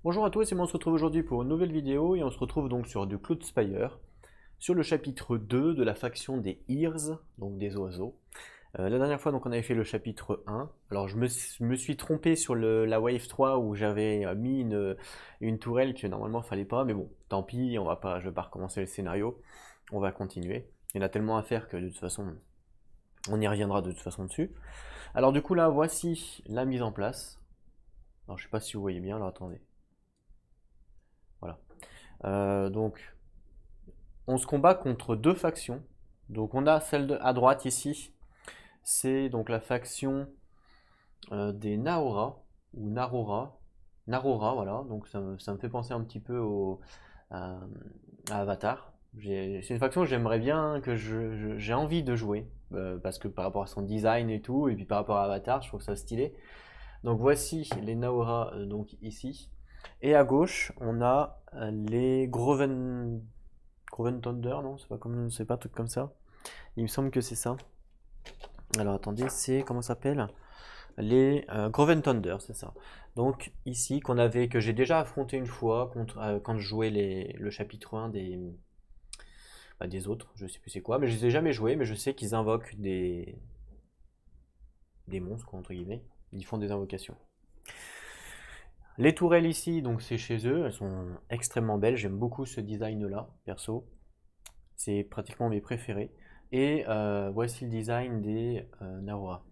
Bonjour à tous et moi on se retrouve aujourd'hui pour une nouvelle vidéo et on se retrouve donc sur du Cloud Spire, sur le chapitre 2 de la faction des Ears, donc des oiseaux. La dernière fois donc on avait fait le chapitre 1, alors je me suis trompé sur la wave 3 où j'avais mis une tourelle que normalement il fallait pas, mais bon, tant pis, je vais pas recommencer le scénario, on va continuer. Il y en a tellement à faire que de toute façon on y reviendra de toute façon dessus. Alors du coup là voici la mise en place. Alors je sais pas si vous voyez bien, alors attendez. Voilà. Donc on se combat contre deux factions. Donc on a à droite ici, c'est donc la faction des Naora, ou Narora. Narora, voilà, donc ça me fait penser un petit peu à, à Avatar. C'est une faction que j'aimerais bien, j'ai envie de jouer, parce que par rapport à son design et tout, et puis par rapport à Avatar, je trouve ça stylé. Donc voici les Naora, donc ici. Et à gauche, on a les Groven Thunder, non? C'est pas un truc comme ça. Il me semble que c'est ça. Alors attendez, comment ça s'appelle? Les Groven Thunder, c'est ça. Donc ici, que j'ai déjà affronté une fois quand je jouais le chapitre 1 des autres, je sais plus c'est quoi, mais je les ai jamais joués, mais je sais qu'ils invoquent des monstres, quoi, entre guillemets. Ils font des invocations. Les tourelles ici, donc c'est chez eux, elles sont extrêmement belles, j'aime beaucoup ce design là, perso. C'est pratiquement mes préférés. Et voici le design des Naora,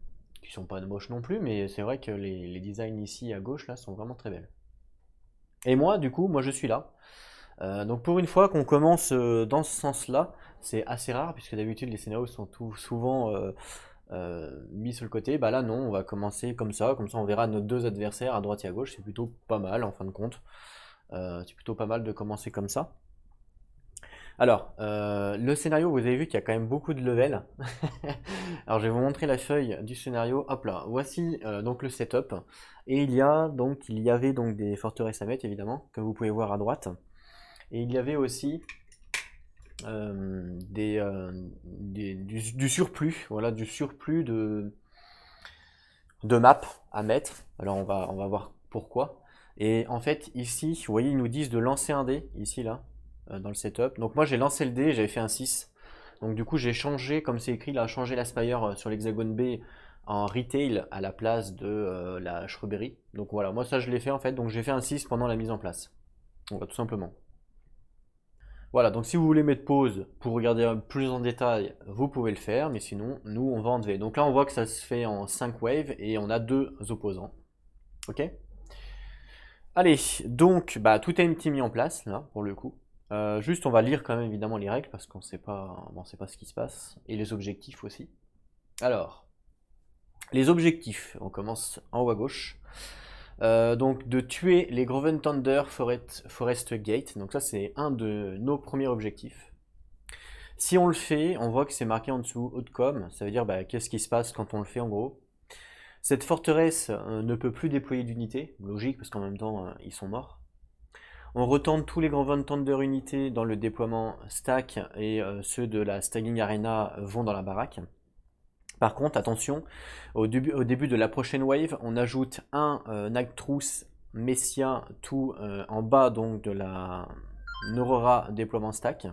qui sont pas moches non plus, mais c'est vrai que les designs ici à gauche là sont vraiment très belles. Et moi, du coup, moi je suis là. Donc pour une fois qu'on commence dans ce sens-là, c'est assez rare puisque d'habitude les scénarios sont souvent mis sur le côté. Bah là non, on va commencer comme ça on verra nos deux adversaires à droite et à gauche. C'est plutôt pas mal en fin de compte. C'est plutôt pas mal de commencer comme ça. Alors, le scénario, vous avez vu qu'il y a quand même beaucoup de levels. Alors, je vais vous montrer la feuille du scénario. Hop là, voici donc le setup. Et il y avait donc des forteresses à mettre, évidemment, comme vous pouvez voir à droite. Et il y avait aussi du surplus, voilà, du surplus de maps à mettre. Alors, on va voir pourquoi. Et en fait, ici, vous voyez, ils nous disent de lancer un dé, ici, là, dans le setup. Donc moi j'ai lancé le dé, j'avais fait un 6. Donc du coup j'ai changé, comme c'est écrit là, changé la Spire sur l'hexagone B en retail à la place de la shrubbery. Donc voilà, moi ça je l'ai fait en fait, donc j'ai fait un 6 pendant la mise en place. Donc tout simplement. Voilà, donc si vous voulez mettre pause pour regarder plus en détail, vous pouvez le faire, mais sinon, nous, on va enlever. Donc là, on voit que ça se fait en 5 waves et on a deux opposants. Ok? Allez, donc bah, tout a été mis en place là pour le coup. Juste on va lire quand même évidemment les règles parce qu'on sait pas, bon, sait pas ce qui se passe et les objectifs aussi. Alors, les objectifs, on commence en haut à gauche. Donc de tuer les Groven Thunder Forest Gate. Donc ça c'est un de nos premiers objectifs. Si on le fait, on voit que c'est marqué en dessous outcome. Ça veut dire bah, qu'est-ce qui se passe quand on le fait en gros. Cette forteresse ne peut plus déployer d'unités, logique parce qu'en même temps ils sont morts. On retente tous les grands Von Thunder unités dans le déploiement stack et ceux de la Staging Arena vont dans la baraque. Par contre, attention, au début de la prochaine wave, on ajoute un Nagtruss Messia tout en bas donc de la Neurora déploiement stack.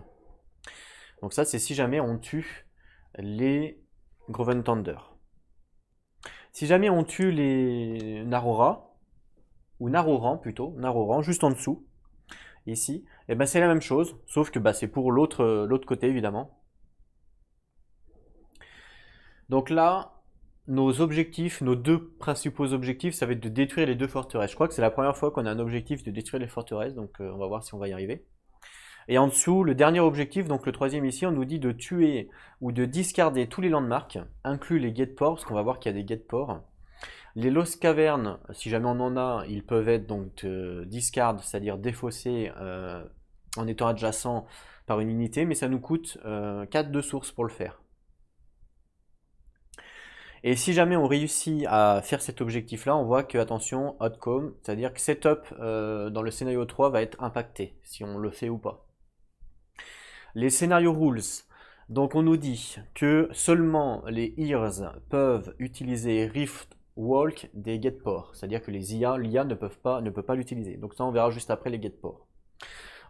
Donc ça c'est si jamais on tue les Groven Thunder. Si jamais on tue les Narora, ou Naroran plutôt, Naroran juste en dessous, ici, et ben c'est la même chose, sauf que bah, c'est pour l'autre côté évidemment. Donc là, nos objectifs, nos deux principaux objectifs, ça va être de détruire les deux forteresses. Je crois que c'est la première fois qu'on a un objectif de détruire les forteresses, donc on va voir si on va y arriver. Et en dessous, le dernier objectif, donc le troisième ici, on nous dit de tuer ou de discarder tous les landmarks, inclus les gate-ports, parce qu'on va voir qu'il y a des gate-ports. Les Lost Caverns, si jamais on en a, ils peuvent être donc discard, c'est-à-dire défaussés en étant adjacents par une unité, mais ça nous coûte 4 de source pour le faire. Et si jamais on réussit à faire cet objectif-là, on voit que, attention, outcome, c'est-à-dire que setup dans le scénario 3 va être impacté, si on le fait ou pas. Les scénarios rules. Donc on nous dit que seulement les Ears peuvent utiliser Rift walk des get ports, c'est-à-dire que l'IA ne peut pas l'utiliser. Donc ça, on verra juste après les get ports.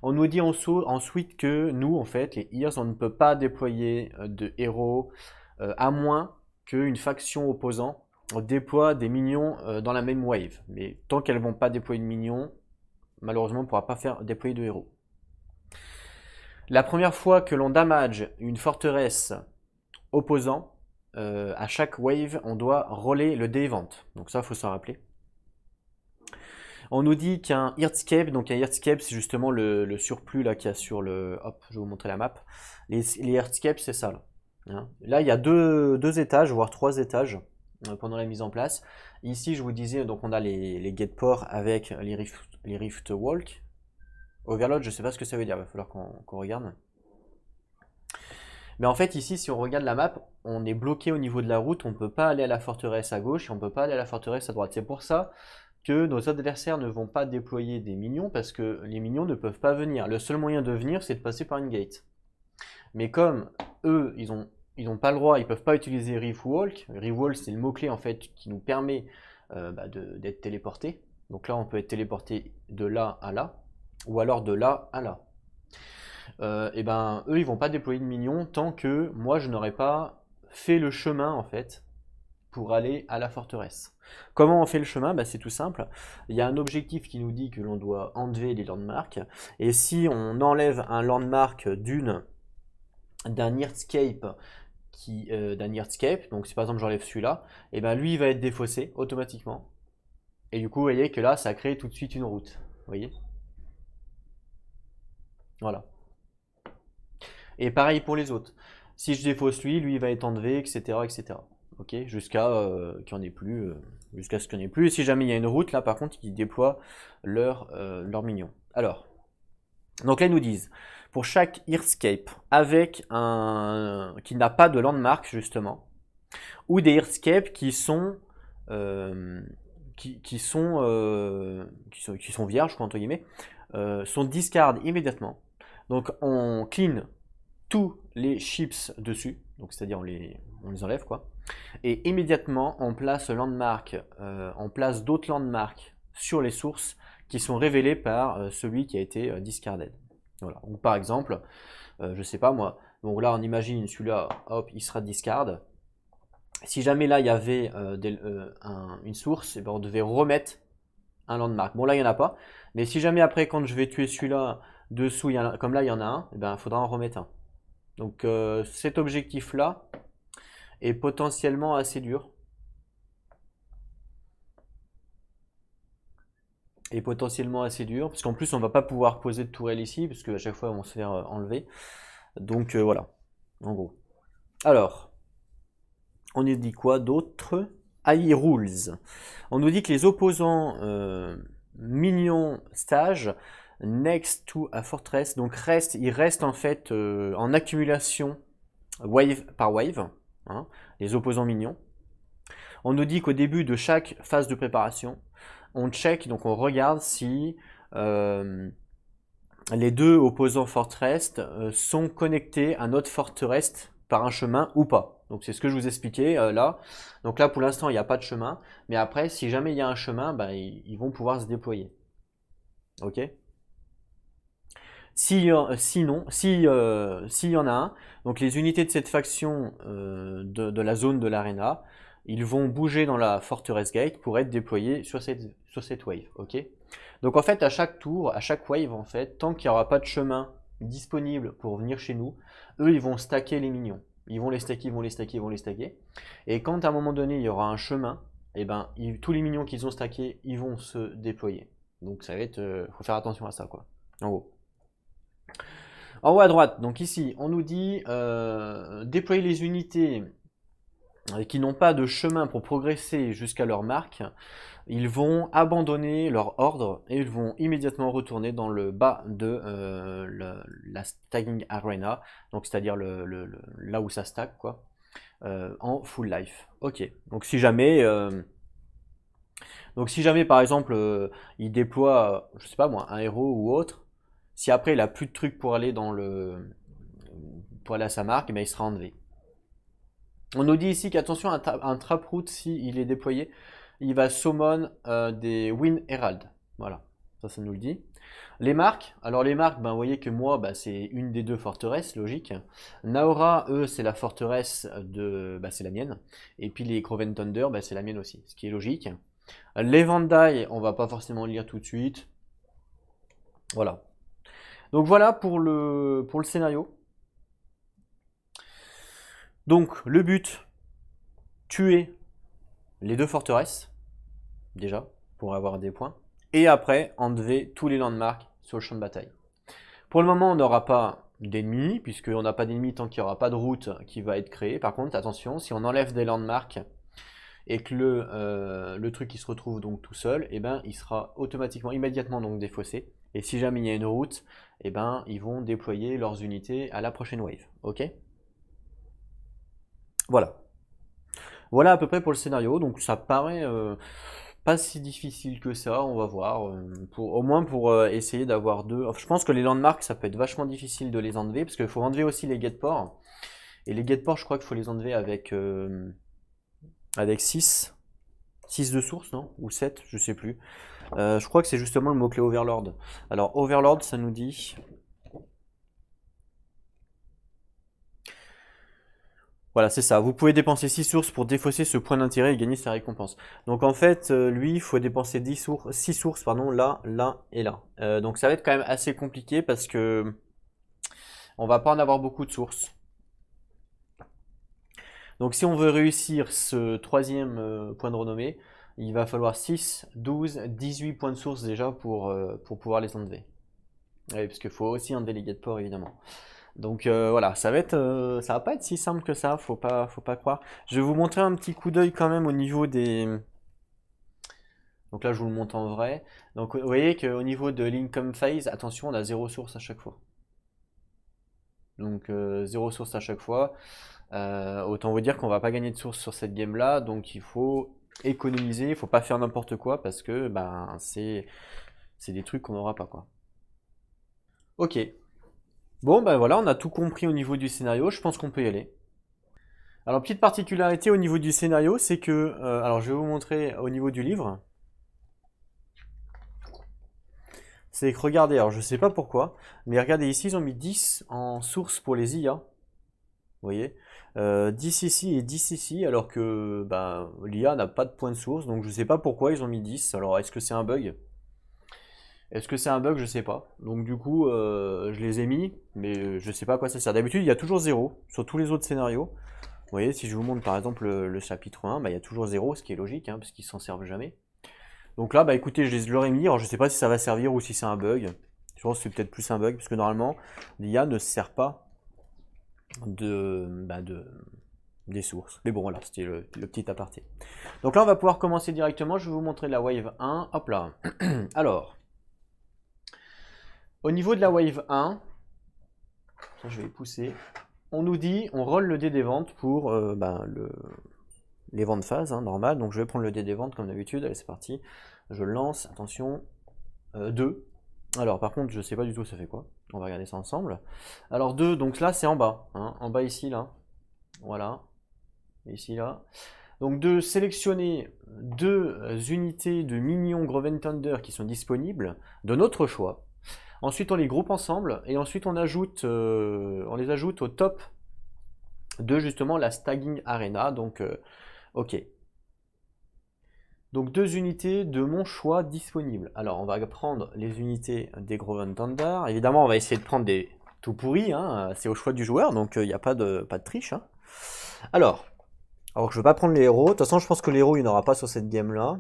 On nous dit ensuite que nous, en fait, les ears, on ne peut pas déployer de héros à moins qu'une faction opposant déploie des minions dans la même wave. Mais tant qu'elles ne vont pas déployer de minions, malheureusement, on ne pourra pas faire déployer de héros. La première fois que l'on damage une forteresse opposant, à chaque wave, on doit roller le dé event. Donc ça, il faut s'en rappeler. On nous dit qu'un Earthscape, donc un Earthscape, c'est justement le surplus là qu'il y a sur le... Hop, je vais vous montrer la map. Les Earthscapes, c'est ça là. Hein. Là, il y a deux étages, voire 3 étages pendant la mise en place. Ici, je vous disais, donc on a les gate ports avec les Rift Walk. Overload, je ne sais pas ce que ça veut dire, il va falloir qu'on regarde. Mais en fait, ici, si on regarde la map, on est bloqué au niveau de la route, on ne peut pas aller à la forteresse à gauche et on ne peut pas aller à la forteresse à droite. C'est pour ça que nos adversaires ne vont pas déployer des minions parce que les minions ne peuvent pas venir. Le seul moyen de venir, c'est de passer par une gate. Mais comme eux, ils ont pas le droit, ils ne peuvent pas utiliser Reef Walk. Reef Walk, c'est le mot-clé en fait qui nous permet d'être téléporté. Donc là, on peut être téléporté de là à là, ou alors de là à là. Et ben eux, ils vont pas déployer de minions tant que moi, je n'aurais pas fait le chemin en fait pour aller à la forteresse. Comment on fait le chemin? C'est tout simple. Il y a un objectif qui nous dit que l'on doit enlever les landmarks. Et si on enlève un landmark d'un Earthscape, donc si par exemple j'enlève celui-là, et ben lui il va être défaussé automatiquement. Et du coup, vous voyez que là, ça crée tout de suite une route. Vous voyez? Voilà. Et pareil pour les autres. Si je défausse lui il va être enlevé, etc. etc. Ok, jusqu'à qu'il n'y en ait plus, jusqu'à ce qu'il n'y en ait plus. Et si jamais il y a une route, là par contre, ils déploient leurs minions. Alors, donc là ils nous disent, pour chaque Earthscape avec qui n'a pas de landmark justement, ou des Earthscapes qui sont vierges, quoi, entre guillemets, sont discard immédiatement. Donc on clean tous les chips dessus, donc c'est-à-dire on les enlève quoi. Et immédiatement, on place d'autres landmarks sur les sources qui sont révélées par celui qui a été discarded. Voilà. Donc, par exemple, je sais pas moi, donc là on imagine celui-là, hop, il sera discard. Si jamais là il y avait une source, et ben, on devait remettre un landmark. Bon là il n'y en a pas, mais si jamais après quand je vais tuer celui-là, dessous, comme là il y en a un, il ben, faudra en remettre un. Donc cet objectif-là, est potentiellement assez dur. Parce qu'en plus on va pas pouvoir poser de tourelle ici, parce qu'à chaque fois on va se faire enlever. Donc voilà, en gros. Alors, on nous dit quoi d'autre? AI Rules. On nous dit que les opposants minions stage next to a fortress, donc ils restent en fait en accumulation wave par wave, hein, les opposants minions. On nous dit qu'au début de chaque phase de préparation, on check, donc on regarde si les deux opposants fortress sont connectés à notre forteresse par un chemin ou pas. Donc c'est ce que je vous expliquais là. Donc là pour l'instant il n'y a pas de chemin, mais après si jamais il y a un chemin, ils vont pouvoir se déployer. Ok. S'il y en a un, donc les unités de cette faction de la zone de l'arena, ils vont bouger dans la forteresse gate pour être déployés sur cette wave. Ok. Donc en fait à chaque tour, à chaque wave en fait, tant qu'il n'y aura pas de chemin disponible pour venir chez nous, eux ils vont stacker les minions. Ils vont les stacker, ils vont les stacker, ils vont les stacker. Et quand à un moment donné il y aura un chemin, et tous les minions qu'ils ont stackés, ils vont se déployer. Donc ça va être, faut faire attention à ça quoi. En gros. En haut à droite, donc ici, on nous dit déployer les unités qui n'ont pas de chemin pour progresser jusqu'à leur marque. Ils vont abandonner leur ordre et ils vont immédiatement retourner dans le bas de la stacking arena, donc c'est-à-dire là où ça stack quoi, en full life. Ok. Donc si jamais par exemple il déploie, je sais pas moi, un héros ou autre, si après il a plus de trucs pour aller pour aller à sa marque, il sera enlevé. On nous dit ici qu'attention à un trap route si il est déployé. il va summon des Wind Herald. Voilà, ça nous le dit. Les marques, alors les marques, ben, vous voyez que moi, bah, c'est une des deux forteresses, logique. Naora, eux, c'est la forteresse de. Bah, c'est la mienne. Et puis les Croven Thunder, bah, c'est la mienne aussi, ce qui est logique. Les Vandai, on va pas forcément lire tout de suite. Voilà. Donc voilà pour le scénario. Donc le but, tuer les deux forteresses, déjà, pour avoir des points. Et après, enlever tous les landmarks sur le champ de bataille. Pour le moment, on n'aura pas d'ennemis, puisqu'on n'a pas d'ennemis tant qu'il n'y aura pas de route qui va être créée. Par contre, attention, si on enlève des landmarks et que le truc qui se retrouve donc tout seul, eh ben, il sera automatiquement, immédiatement donc défaussé. Et si jamais il y a une route, eh ben, ils vont déployer leurs unités à la prochaine wave. Ok? Voilà. Voilà à peu près pour le scénario. Donc ça paraît pas si difficile que ça, on va voir. Au moins pour essayer d'avoir deux. Enfin, je pense que les landmarks, ça peut être vachement difficile de les enlever, parce qu'il faut enlever aussi les get-ports. Et les get-ports, je crois qu'il faut les enlever avec 6. 6 de source, non? Ou 7, je sais plus. Je crois que c'est justement le mot-clé Overlord. Alors, Overlord, ça nous dit. Voilà, c'est ça. Vous pouvez dépenser 6 sources pour défausser ce point d'intérêt et gagner sa récompense. Donc en fait, lui, il faut dépenser 6 sources, pardon, là, là et là. Donc ça va être quand même assez compliqué parce que on va pas en avoir beaucoup de sources. Donc si on veut réussir ce troisième point de renommée, il va falloir 6, 12, 18 points de source déjà pour pouvoir les enlever. Oui, parce qu'il faut aussi enlever les get-ports évidemment. Donc voilà, ça va pas être si simple que ça, faut pas croire. Je vais vous montrer un petit coup d'œil quand même au niveau des. Donc là, je vous le montre en vrai. Donc vous voyez qu'au niveau de l'income phase, attention, on a 0 source à chaque fois. Donc 0 source à chaque fois. Autant vous dire qu'on va pas gagner de source sur cette game là, donc il faut économiser, il faut pas faire n'importe quoi parce que ben c'est des trucs qu'on n'aura pas quoi. Ok. Bon, ben voilà, on a tout compris au niveau du scénario, je pense qu'on peut y aller. Alors, petite particularité au niveau du scénario, c'est que, alors je vais vous montrer au niveau du livre. C'est que regardez, alors je sais pas pourquoi, mais regardez ici, ils ont mis 10 en source pour les IA. Vous voyez 10 ici et 10 ici, alors que ben, l'IA n'a pas de point de source, donc je sais pas pourquoi ils ont mis 10. Alors, est-ce que c'est un bug? Est-ce que c'est un bug? Je sais pas. Donc du coup, je les ai mis, mais je sais pas à quoi ça sert. D'habitude, il y a toujours 0 sur tous les autres scénarios. Vous voyez, si je vous montre par exemple le chapitre 1, bah, il y a toujours 0, ce qui est logique, hein, parce qu'ils s'en servent jamais. Donc là, bah écoutez, je leur ai mis, alors je sais pas si ça va servir ou si c'est un bug. Je pense que c'est peut-être plus un bug, parce que normalement, l'IA ne se sert pas des sources. Mais bon, voilà, c'était le petit aparté. Donc là, on va pouvoir commencer directement. Je vais vous montrer la wave 1. Hop là. Alors, au niveau de la wave 1, ça, je vais pousser. On nous dit, on roll le dé des ventes pour les ventes phase, hein, normal. Donc je vais prendre le dé des ventes comme d'habitude. Allez, c'est parti. Je lance, attention, 2. Alors par contre, je sais pas du tout ça fait quoi. On va regarder ça ensemble. Alors 2, donc là c'est en bas. Hein, en bas ici, là. Voilà. Ici, là. Donc de sélectionner 2 unités de minions Groven Thunder qui sont disponibles, de notre choix. Ensuite, on les groupe ensemble et ensuite on les ajoute au top de justement la Stagging Arena. Donc, ok. Donc 2 unités de mon choix disponibles. Alors, on va prendre les unités des Groven Thunder. Évidemment, on va essayer de prendre des tout pourris. Hein. C'est au choix du joueur, donc il n'y a pas de triche. Hein. Alors, je ne vais pas prendre les héros. De toute façon, je pense que les héros, il n'y en aura pas sur cette game-là.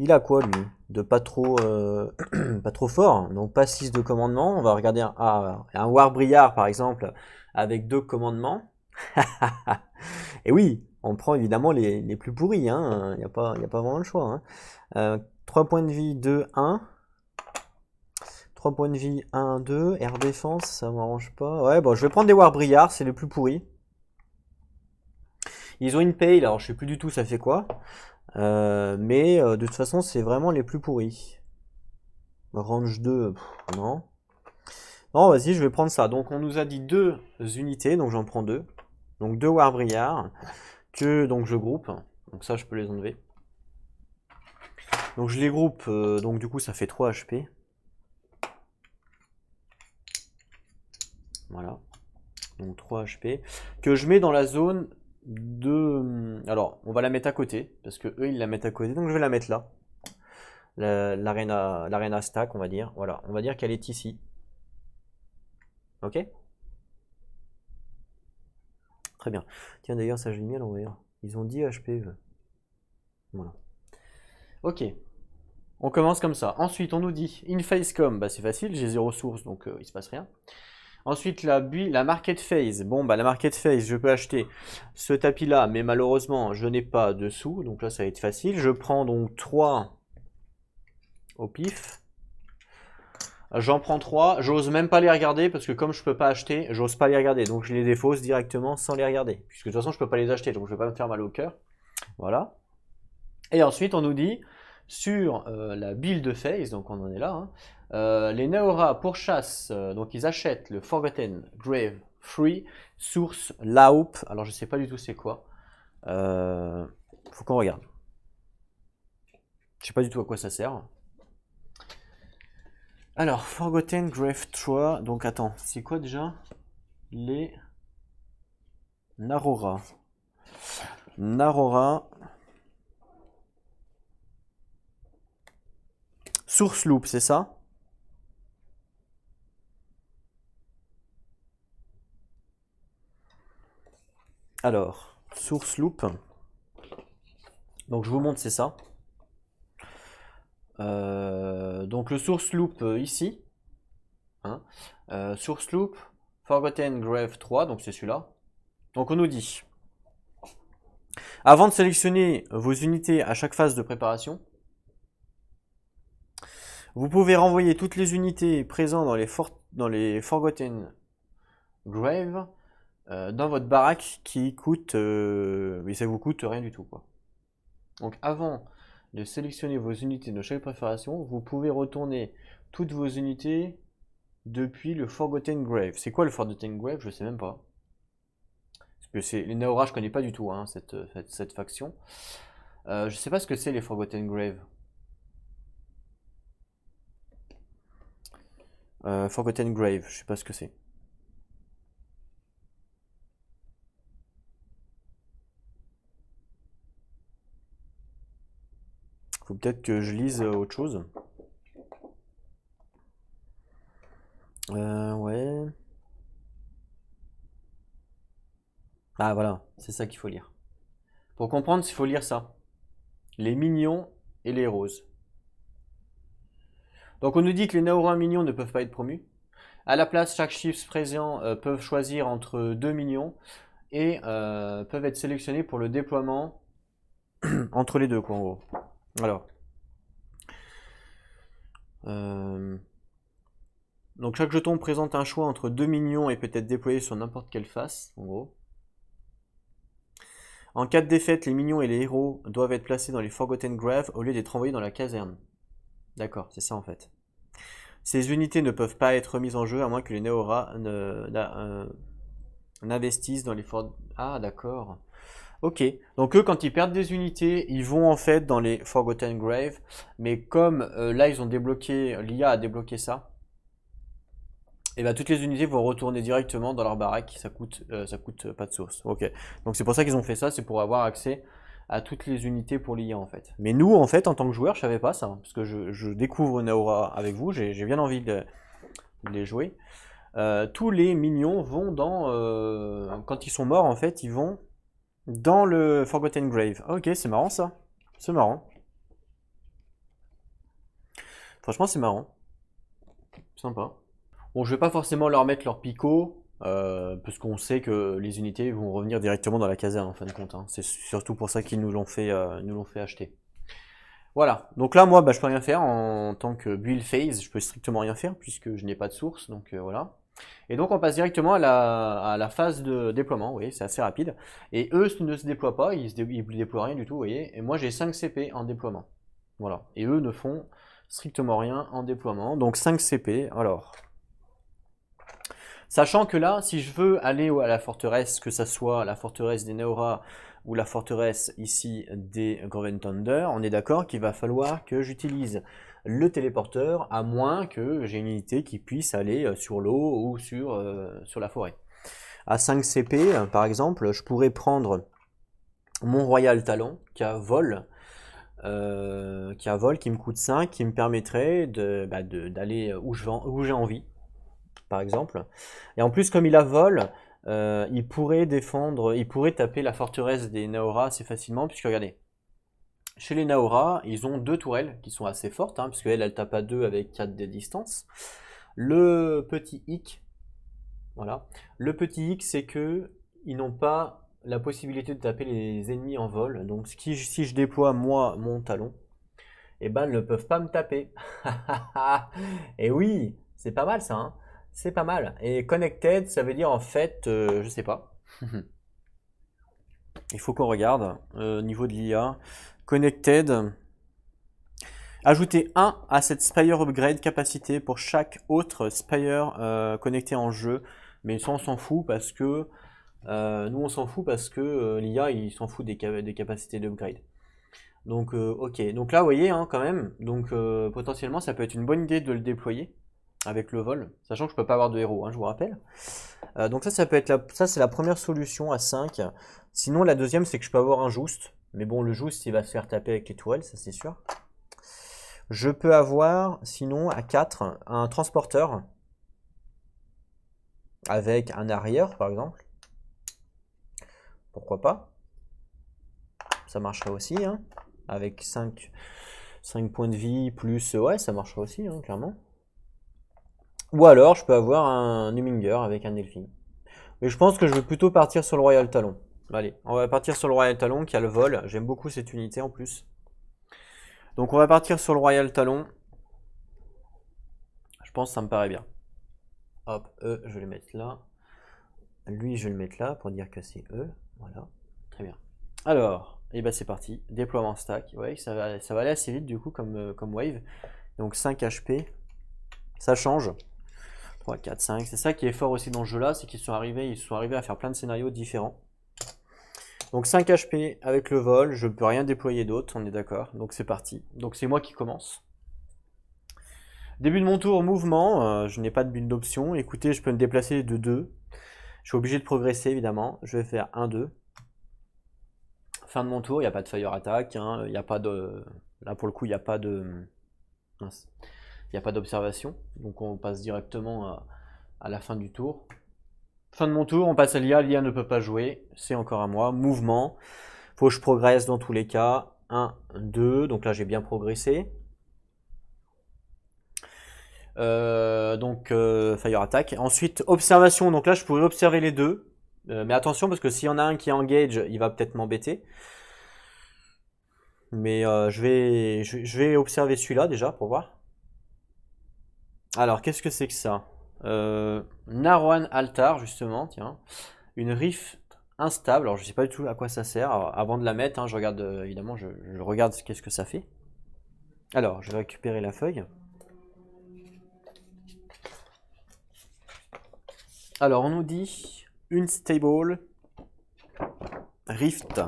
Il a quoi lui? De pas trop, pas trop fort, donc pas 6 de commandement. On va regarder un Warbriar par exemple avec 2 commandements. Et oui, on prend évidemment les plus pourris, hein. Il n'y a pas vraiment le choix. Hein. 3 points de vie, 2, 1. 3 points de vie, 1, 2. Air défense, ça m'arrange pas. Ouais, bon, je vais prendre des Warbriar, c'est les plus pourris. Ils ont une paye, alors je sais plus du tout ça fait quoi. Mais de toute façon, c'est vraiment les plus pourris. Range 2, non. Non, vas-y, je vais prendre ça. Donc, on nous a dit 2 unités, donc j'en prends 2. Donc, 2 Warbriar, que donc je groupe. Donc ça, je peux les enlever. Donc je les groupe, donc du coup ça fait 3 HP. Voilà. Donc 3 HP. Que je mets dans la zone de... Alors, on va la mettre à côté, parce que eux ils la mettent à côté, donc je vais la mettre là. L'arena stack, on va dire. Voilà, on va dire qu'elle est ici. Ok? Très bien. Tiens, d'ailleurs, ça j'ai mis à l'envers. Ils ont 10 HP. Voilà. Ok. On commence comme ça. Ensuite, on nous dit in phase.com. Bah, c'est facile, j'ai 0 source, donc il se passe rien. Ensuite, la market phase. Bon, bah, la market phase, je peux acheter ce tapis-là, mais malheureusement, je n'ai pas de sous. Donc là, ça va être facile. Je prends donc 3 au pif. J'en prends 3. J'ose même pas les regarder parce que comme je peux pas acheter, j'ose pas les regarder. Donc je les défausse directement sans les regarder. Puisque de toute façon, je peux pas les acheter. Donc je vais pas me faire mal au cœur. Voilà. Et ensuite, on nous dit sur la build phase, donc on en est là, hein, les Naora pourchassent, donc ils achètent le Forgotten Grave Free Source Laup. Alors je sais pas du tout c'est quoi. Faut qu'on regarde. Je sais pas du tout à quoi ça sert. Alors, Forgotten Grave 3, donc attends, c'est quoi déjà? Les Narora. Narora. Source Loop, c'est ça? Alors, Source Loop. Donc je vous montre, c'est ça. Donc le Source Loop ici. Hein, Source Loop, Forgotten Grave 3, donc c'est celui-là. Donc on nous dit, avant de sélectionner vos unités à chaque phase de préparation, vous pouvez renvoyer toutes les unités présentes dans les Forgotten Grave dans votre baraque qui coûte, mais ça vous coûte rien du tout, quoi. Donc avant de sélectionner vos unités de chaque préparation, vous pouvez retourner toutes vos unités depuis le Forgotten Grave. C'est quoi le Forgotten Grave? Je sais même pas. Parce que c'est les Naora, je connais pas du tout hein, cette faction. Je sais pas ce que c'est les Forgotten Grave. Forgotten Grave, je sais pas ce que c'est. Faut peut-être que je lise autre chose. Ouais. Ah voilà, c'est ça qu'il faut lire. Pour comprendre, il faut lire ça. Les mignons et les roses. Donc on nous dit que les Naora mignons ne peuvent pas être promus. À la place, chaque chiffre présent peuvent choisir entre 2 mignons et peuvent être sélectionnés pour le déploiement entre les deux, quoi, en gros. Alors. Donc chaque jeton présente un choix entre 2 minions et peut être déployé sur n'importe quelle face, en gros. En cas de défaite, les minions et les héros doivent être placés dans les Forgotten Grave au lieu d'être envoyés dans la caserne. D'accord, c'est ça en fait. Ces unités ne peuvent pas être mises en jeu à moins que les Naora n'investissent dans les Ah d'accord. Ok, donc eux quand ils perdent des unités, ils vont en fait dans les Forgotten Grave, mais comme là ils ont débloqué, l'IA a débloqué ça, et bien toutes les unités vont retourner directement dans leur baraque, ça coûte pas de source. Ok, donc c'est pour ça qu'ils ont fait ça, c'est pour avoir accès à toutes les unités pour l'IA en fait. Mais nous en fait en tant que joueur je savais pas ça, parce que je découvre Naora avec vous, j'ai bien envie de les jouer. Tous les minions vont dans, quand ils sont morts en fait, ils vont dans le Forgotten Grave. Ok, c'est marrant ça, c'est marrant. Franchement c'est marrant, sympa. Bon, je vais pas forcément leur mettre leur picot, parce qu'on sait que les unités vont revenir directement dans la caserne en fin de compte, hein. C'est surtout pour ça qu'ils nous l'ont fait acheter. Voilà, donc là moi bah, je peux rien faire en tant que build phase, je peux strictement rien faire puisque je n'ai pas de source, donc voilà. Et donc on passe directement à la phase de déploiement, vous voyez, c'est assez rapide. Et eux ne se déploient pas, ils déploient rien du tout, vous voyez. Et moi j'ai 5 CP en déploiement. Voilà, et eux ne font strictement rien en déploiement, donc 5 CP, alors... Sachant que là, si je veux aller à la forteresse, que ça soit la forteresse des Neora ou la forteresse ici des Groven Thunder, on est d'accord qu'il va falloir que j'utilise le téléporteur, à moins que j'ai une unité qui puisse aller sur l'eau ou sur la forêt. À 5 CP, par exemple, je pourrais prendre mon Royal Talon qui a vol, qui me coûte 5, qui me permettrait d'aller où j'ai envie, par exemple. Et en plus, comme il a vol, il pourrait taper la forteresse des Naora assez facilement, puisque regardez, chez les Naora, ils ont 2 tourelles qui sont assez fortes, hein, puisque elle tape à 2 avec 4 de distance. Le petit hic, voilà. Le petit hic, c'est que ils n'ont pas la possibilité de taper les ennemis en vol. Donc si je déploie moi mon talon, eh ben, ils ne peuvent pas me taper. Et oui, c'est pas mal ça, hein. C'est pas mal. Et connected, ça veut dire en fait, je sais pas. Il faut qu'on regarde au niveau de l'IA. Connected. Ajouter 1 à cette Spire Upgrade capacité pour chaque autre Spire connecté en jeu. Mais ça, on s'en fout parce que nous, on s'en fout parce que l'IA, il s'en fout des capacités d'upgrade. Donc, ok. Donc là, vous voyez, hein, quand même. Donc, potentiellement, ça peut être une bonne idée de le déployer avec le vol, sachant que je peux pas avoir de héros, hein, je vous rappelle. Donc ça peut être ça, c'est la première solution à 5. Sinon, la deuxième, c'est que je peux avoir un Joost. Mais bon, le Joost, il va se faire taper avec les tourelles, ça c'est sûr. Je peux avoir, sinon, à 4, un transporteur avec un arrière, par exemple. Pourquoi pas? Ça marcherait aussi, hein, avec 5 points de vie plus... Ouais, ça marcherait aussi, hein, clairement. Ou alors, je peux avoir un Numinger avec un Elfin. Mais je pense que je vais plutôt partir sur le Royal Talon. Allez, on va partir sur le Royal Talon qui a le vol. J'aime beaucoup cette unité en plus. Donc on va partir sur le Royal Talon. Je pense que ça me paraît bien. Hop, eux, je vais le mettre là. Lui, je vais le mettre là pour dire que c'est eux. Voilà, très bien. Alors, et ben c'est parti. Déploiement stack. Ouais, ça va aller assez vite du coup comme wave. Donc 5 HP. Ça change. 3, 4, 5. C'est ça qui est fort aussi dans ce jeu-là, c'est qu'ils sont arrivés à faire plein de scénarios différents. Donc 5 HP avec le vol, je ne peux rien déployer d'autre, on est d'accord. Donc c'est parti. Donc c'est moi qui commence. Début de mon tour, mouvement. Je n'ai pas de bulle d'option. Écoutez, je peux me déplacer de 2. Je suis obligé de progresser évidemment. Je vais faire 1, 2. Fin de mon tour, il n'y a pas de fire attack. Hein, y a pas de... Là pour le coup, il n'y a pas de... Mince. Il n'y a pas d'observation, donc on passe directement à la fin du tour. Fin de mon tour, on passe à l'IA, l'IA ne peut pas jouer, c'est encore à moi. Mouvement, faut que je progresse dans tous les cas. 1, 2, donc là j'ai bien progressé. Fire attack. Ensuite, observation, donc là je pourrais observer les deux. Mais attention, parce que s'il y en a un qui engage, il va peut-être m'embêter. Mais je vais observer celui-là déjà pour voir. Alors, qu'est-ce que c'est que ça? Narwan Altar, justement, tiens. Une rift instable. Alors, je sais pas du tout à quoi ça sert. Alors, avant de la mettre, hein, je regarde, évidemment, je regarde qu'est-ce que ça fait. Alors, je vais récupérer la feuille. Alors, on nous dit une stable rift.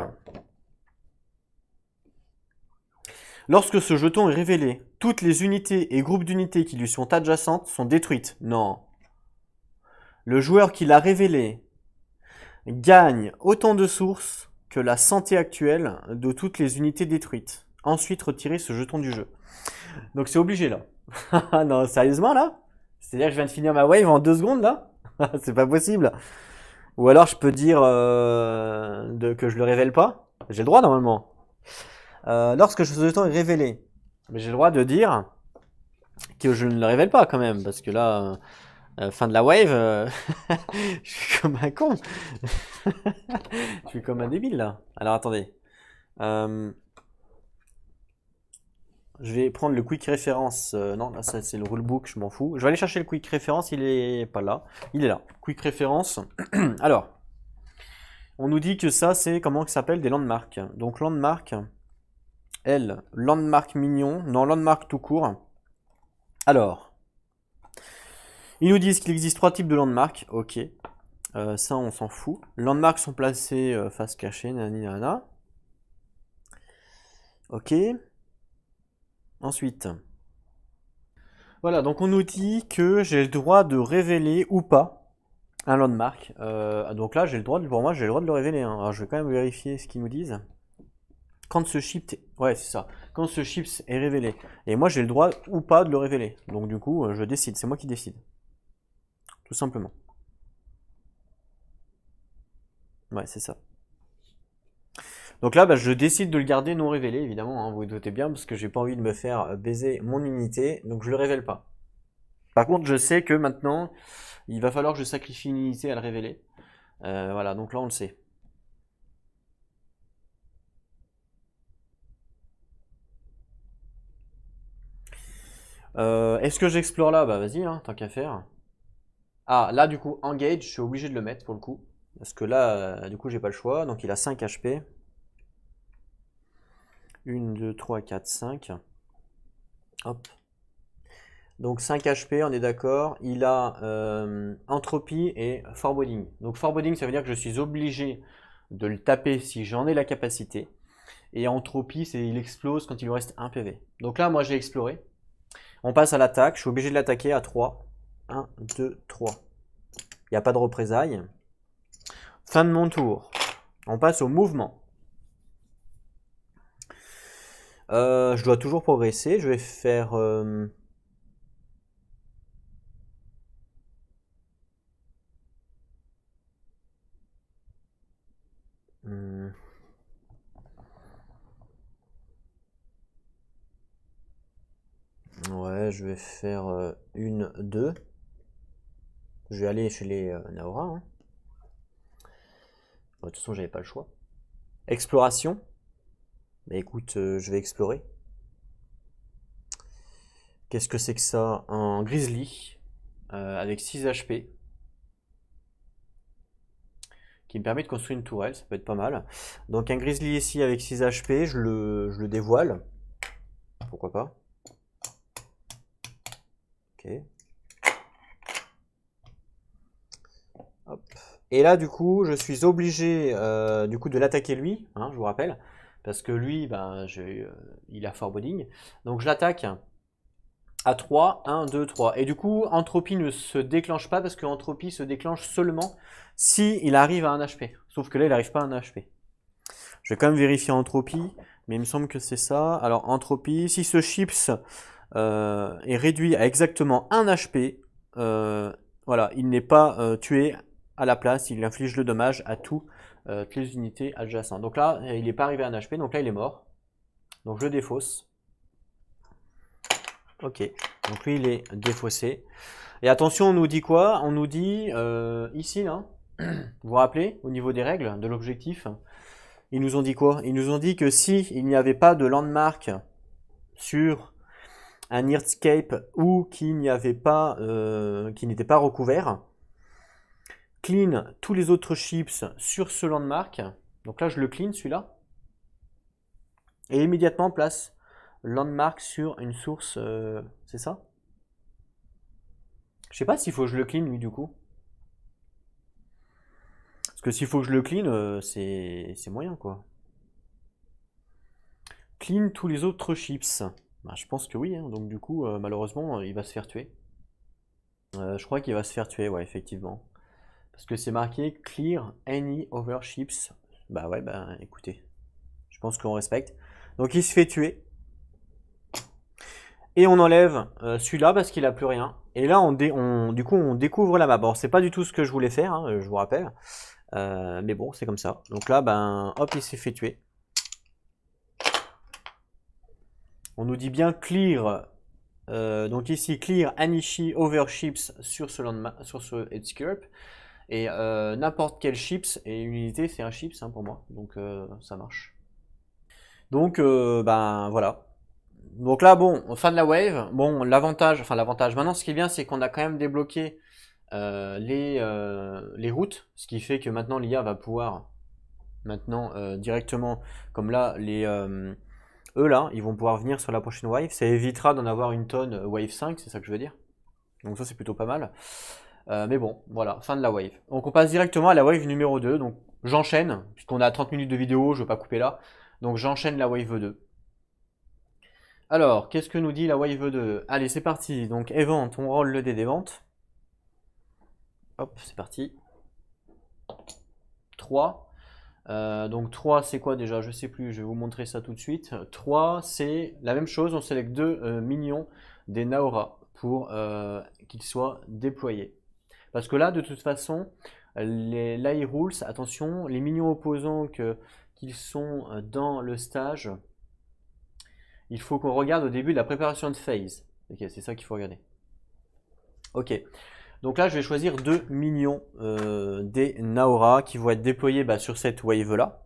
Lorsque ce jeton est révélé, toutes les unités et groupes d'unités qui lui sont adjacentes sont détruites. Non. Le joueur qui l'a révélé gagne autant de sources que la santé actuelle de toutes les unités détruites. Ensuite, retirer ce jeton du jeu. Donc c'est obligé là. Non, sérieusement là? C'est-à-dire que je viens de finir ma wave en 2 secondes là? C'est pas possible. Ou alors je peux dire que je le révèle pas. J'ai le droit normalement. Lorsque ce jeton est révélé, mais j'ai le droit de dire que je ne le révèle pas quand même, parce que là, fin de la wave, je suis comme un con. Je suis comme un débile là. Alors attendez. Je vais prendre le quick référence. Non, là ça, c'est le rulebook, je m'en fous. Je vais aller chercher le quick référence, il est pas là. Il est là. Quick référence. Alors, on nous dit que ça, c'est comment ça s'appelle des landmarks. Donc landmark, landmark mignon, non, landmark tout court. Alors, Ils nous disent qu'il existe 3 types de landmarks. Ok. Ça, on s'en fout. Landmarks sont placés face cachée, nani nana. Ok. Ensuite. Voilà, donc on nous dit que j'ai le droit de révéler ou pas un landmark. Donc là, j'ai le droit pour moi, j'ai le droit de le révéler, hein. Alors je vais quand même vérifier ce qu'ils nous disent. Quand ce shift, ouais, c'est ça. Quand ce shift est révélé. Et moi, j'ai le droit ou pas de le révéler. Donc du coup, je décide. C'est moi qui décide. Tout simplement. Ouais, c'est ça. Donc là, bah, je décide de le garder non révélé, évidemment, hein, vous vous doutez bien, parce que j'ai pas envie de me faire baiser mon unité, donc je le révèle pas. Par contre, je sais que maintenant, il va falloir que je sacrifie une unité à le révéler. Voilà, donc là, on le sait. Est-ce que j'explore là? Bah vas-y, hein, tant qu'à faire. Ah, là, du coup, engage, je suis obligé de le mettre pour le coup. Parce que là, du coup, j'ai pas le choix. Donc il a 5 HP. 1, 2, 3, 4, 5. Hop. Donc 5 HP, on est d'accord. Il a entropie et foreboding. Donc foreboding, ça veut dire que je suis obligé de le taper si j'en ai la capacité. Et entropie, c'est il explose quand il lui reste 1 PV. Donc là, moi, j'ai exploré. On passe à l'attaque. Je suis obligé de l'attaquer à 3. 1, 2, 3. Il n'y a pas de représailles. Fin de mon tour. On passe au mouvement. Je dois toujours progresser. Je vais faire... ouais, je vais faire une, deux. Je vais aller chez les Naora, hein. De toute façon, j'avais pas le choix. Exploration. Bah écoute, je vais explorer. Qu'est-ce que c'est que ça? Un grizzly avec 6 HP qui me permet de construire une tourelle, ça peut être pas mal. Donc un grizzly ici avec 6 HP, je le dévoile. Pourquoi pas? Ok. Hop. Et là, du coup, je suis obligé du coup de l'attaquer lui, hein, je vous rappelle, parce que lui, ben, il a foreboding. Donc je l'attaque à 3, 1, 2, 3. Et du coup, entropie ne se déclenche pas parce que entropie se déclenche seulement si il arrive à 1 HP. Sauf que là, il n'arrive pas à 1 HP. Je vais quand même vérifier entropie, mais il me semble que c'est ça. Alors entropie, si ce chips est réduit à exactement 1 HP, voilà, il n'est pas tué à la place, il inflige le dommage à toutes les unités adjacentes. Donc là, il n'est pas arrivé à 1 HP, donc là il est mort. Donc je défausse. Ok, donc lui il est défaussé. Et attention, on nous dit quoi? On nous dit ici, là, vous vous rappelez, au niveau des règles, de l'objectif, ils nous ont dit quoi? Ils nous ont dit que si il n'y avait pas de landmark sur un Earthscape ou qu'il n'y avait pas, qui n'était pas recouvert, clean tous les autres chips sur ce landmark. Donc là, je le clean celui-là. Et immédiatement place landmark sur une source, c'est ça? Je sais pas s'il faut que je le clean lui du coup. Parce que s'il faut que je le clean, c'est moyen quoi. Clean tous les autres chips. Bah, je pense que oui, hein. Donc du coup, malheureusement, il va se faire tuer. Je crois qu'il va se faire tuer, ouais, effectivement. Parce que c'est marqué clear any other chips. Bah ouais, bah écoutez, je pense qu'on respecte. Donc il se fait tuer. Et on enlève celui-là parce qu'il a plus rien. Et là, du coup, on découvre la map. Bon, c'est pas du tout ce que je voulais faire, hein, je vous rappelle. Mais bon, c'est comme ça. Donc là, ben, hop, il s'est fait tuer. On nous dit bien clear. Donc ici, clear Anishi Overships sur ce Headscarp. Et n'importe quel chips, et une unité, c'est un chips hein, pour moi. Donc ça marche. Donc, ben voilà. Donc là, bon, fin de la wave. Bon, l'avantage, maintenant, ce qui est bien, c'est qu'on a quand même débloqué les routes, ce qui fait que maintenant l'IA va pouvoir maintenant directement, comme là, eux là, ils vont pouvoir venir sur la prochaine wave. Ça évitera d'en avoir une tonne wave 5, c'est ça que je veux dire. Donc ça c'est plutôt pas mal. Mais bon, voilà, fin de la wave. Donc on passe directement à la wave numéro 2. Donc j'enchaîne, puisqu'on a 30 minutes de vidéo, je ne vais pas couper là. Donc j'enchaîne la wave 2. Alors, qu'est-ce que nous dit la wave 2? Allez, c'est parti. Donc event, on roll le dé des ventes. Hop, c'est parti. 3. Donc 3 c'est quoi déjà? Je sais plus, je vais vous montrer ça tout de suite. 3 c'est la même chose, on sélecte 2 minions des Naora pour qu'ils soient déployés. Parce que là de toute façon, les Lai Rules, attention, les minions opposants qu'ils sont dans le stage, il faut qu'on regarde au début de la préparation de phase. Ok, c'est ça qu'il faut regarder. Ok. Donc là, je vais choisir 2 minions des Naora qui vont être déployés sur cette wave-là.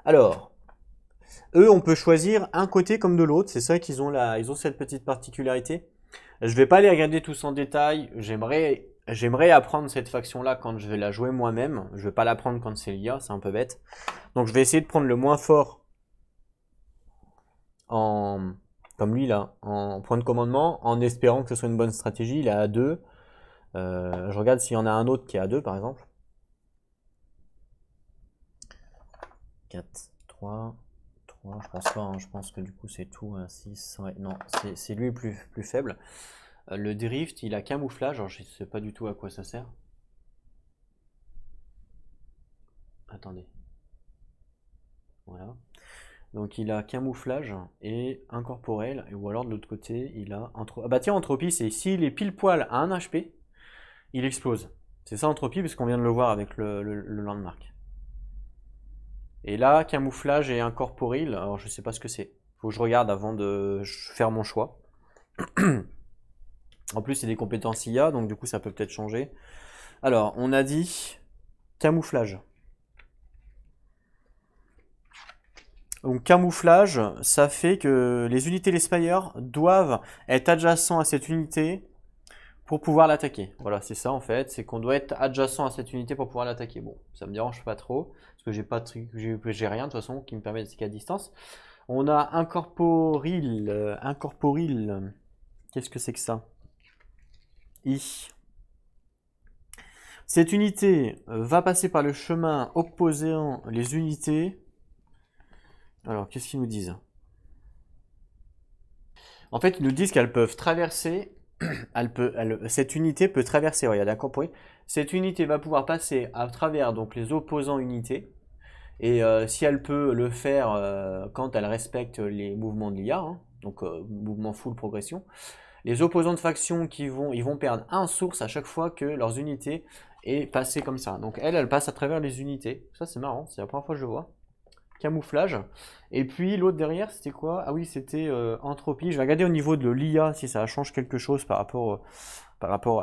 Alors, eux, on peut choisir un côté comme de l'autre. C'est ça qu'ils ont là, ils ont cette petite particularité. Je vais pas les regarder tous en détail. J'aimerais apprendre cette faction-là quand je vais la jouer moi-même. Je vais pas l'apprendre quand c'est l'IA, c'est un peu bête. Donc je vais essayer de prendre le moins fort comme lui là, en point de commandement, en espérant que ce soit une bonne stratégie. Il est à 2. Je regarde s'il y en a un autre qui est à 2 par exemple. 4, 3, 3, je pense pas, hein. Je pense que du coup c'est tout, 6, ouais, non, c'est lui le plus faible. Le drift, il a camouflage, alors je sais pas du tout à quoi ça sert. Attendez. Voilà. Donc il a camouflage et incorporel, ou alors de l'autre côté, il a entropie. Ah bah tiens, entropie, c'est s'il est pile poil à 1 HP, il explose. C'est ça entropie, parce qu'on vient de le voir avec le landmark. Et là, camouflage et incorporil, alors je sais pas ce que c'est. Faut que je regarde avant de faire mon choix. En plus, c'est des compétences IA, donc du coup, ça peut peut-être changer. Alors, on a dit camouflage. Donc, camouflage, ça fait que les unités les Spire doivent être adjacents à cette unité pour pouvoir l'attaquer. Voilà, c'est ça en fait, c'est qu'on doit être adjacent à cette unité pour pouvoir l'attaquer. Bon, ça me dérange pas trop, parce que j'ai rien de toute façon qui me permet d'attaquer à distance. On a incorporil, incorporil, qu'est-ce que c'est que ça? I. Cette unité va passer par le chemin opposant les unités. Alors, qu'est-ce qu'ils nous disent? En fait, ils nous disent qu'elles peuvent traverser. Cette unité peut traverser. Regarde, incorporé. Cette unité va pouvoir passer à travers donc les opposants unités. Et si elle peut le faire quand elle respecte les mouvements de l'IA, hein, donc mouvement full progression, les opposants de faction ils vont perdre un source à chaque fois que leurs unités est passée comme ça. Donc elle passe à travers les unités. Ça c'est marrant, c'est la première fois que je le vois. Camouflage. Et puis l'autre derrière, c'était quoi? Ah oui, c'était entropie. Je vais regarder au niveau de l'IA si ça change quelque chose par rapport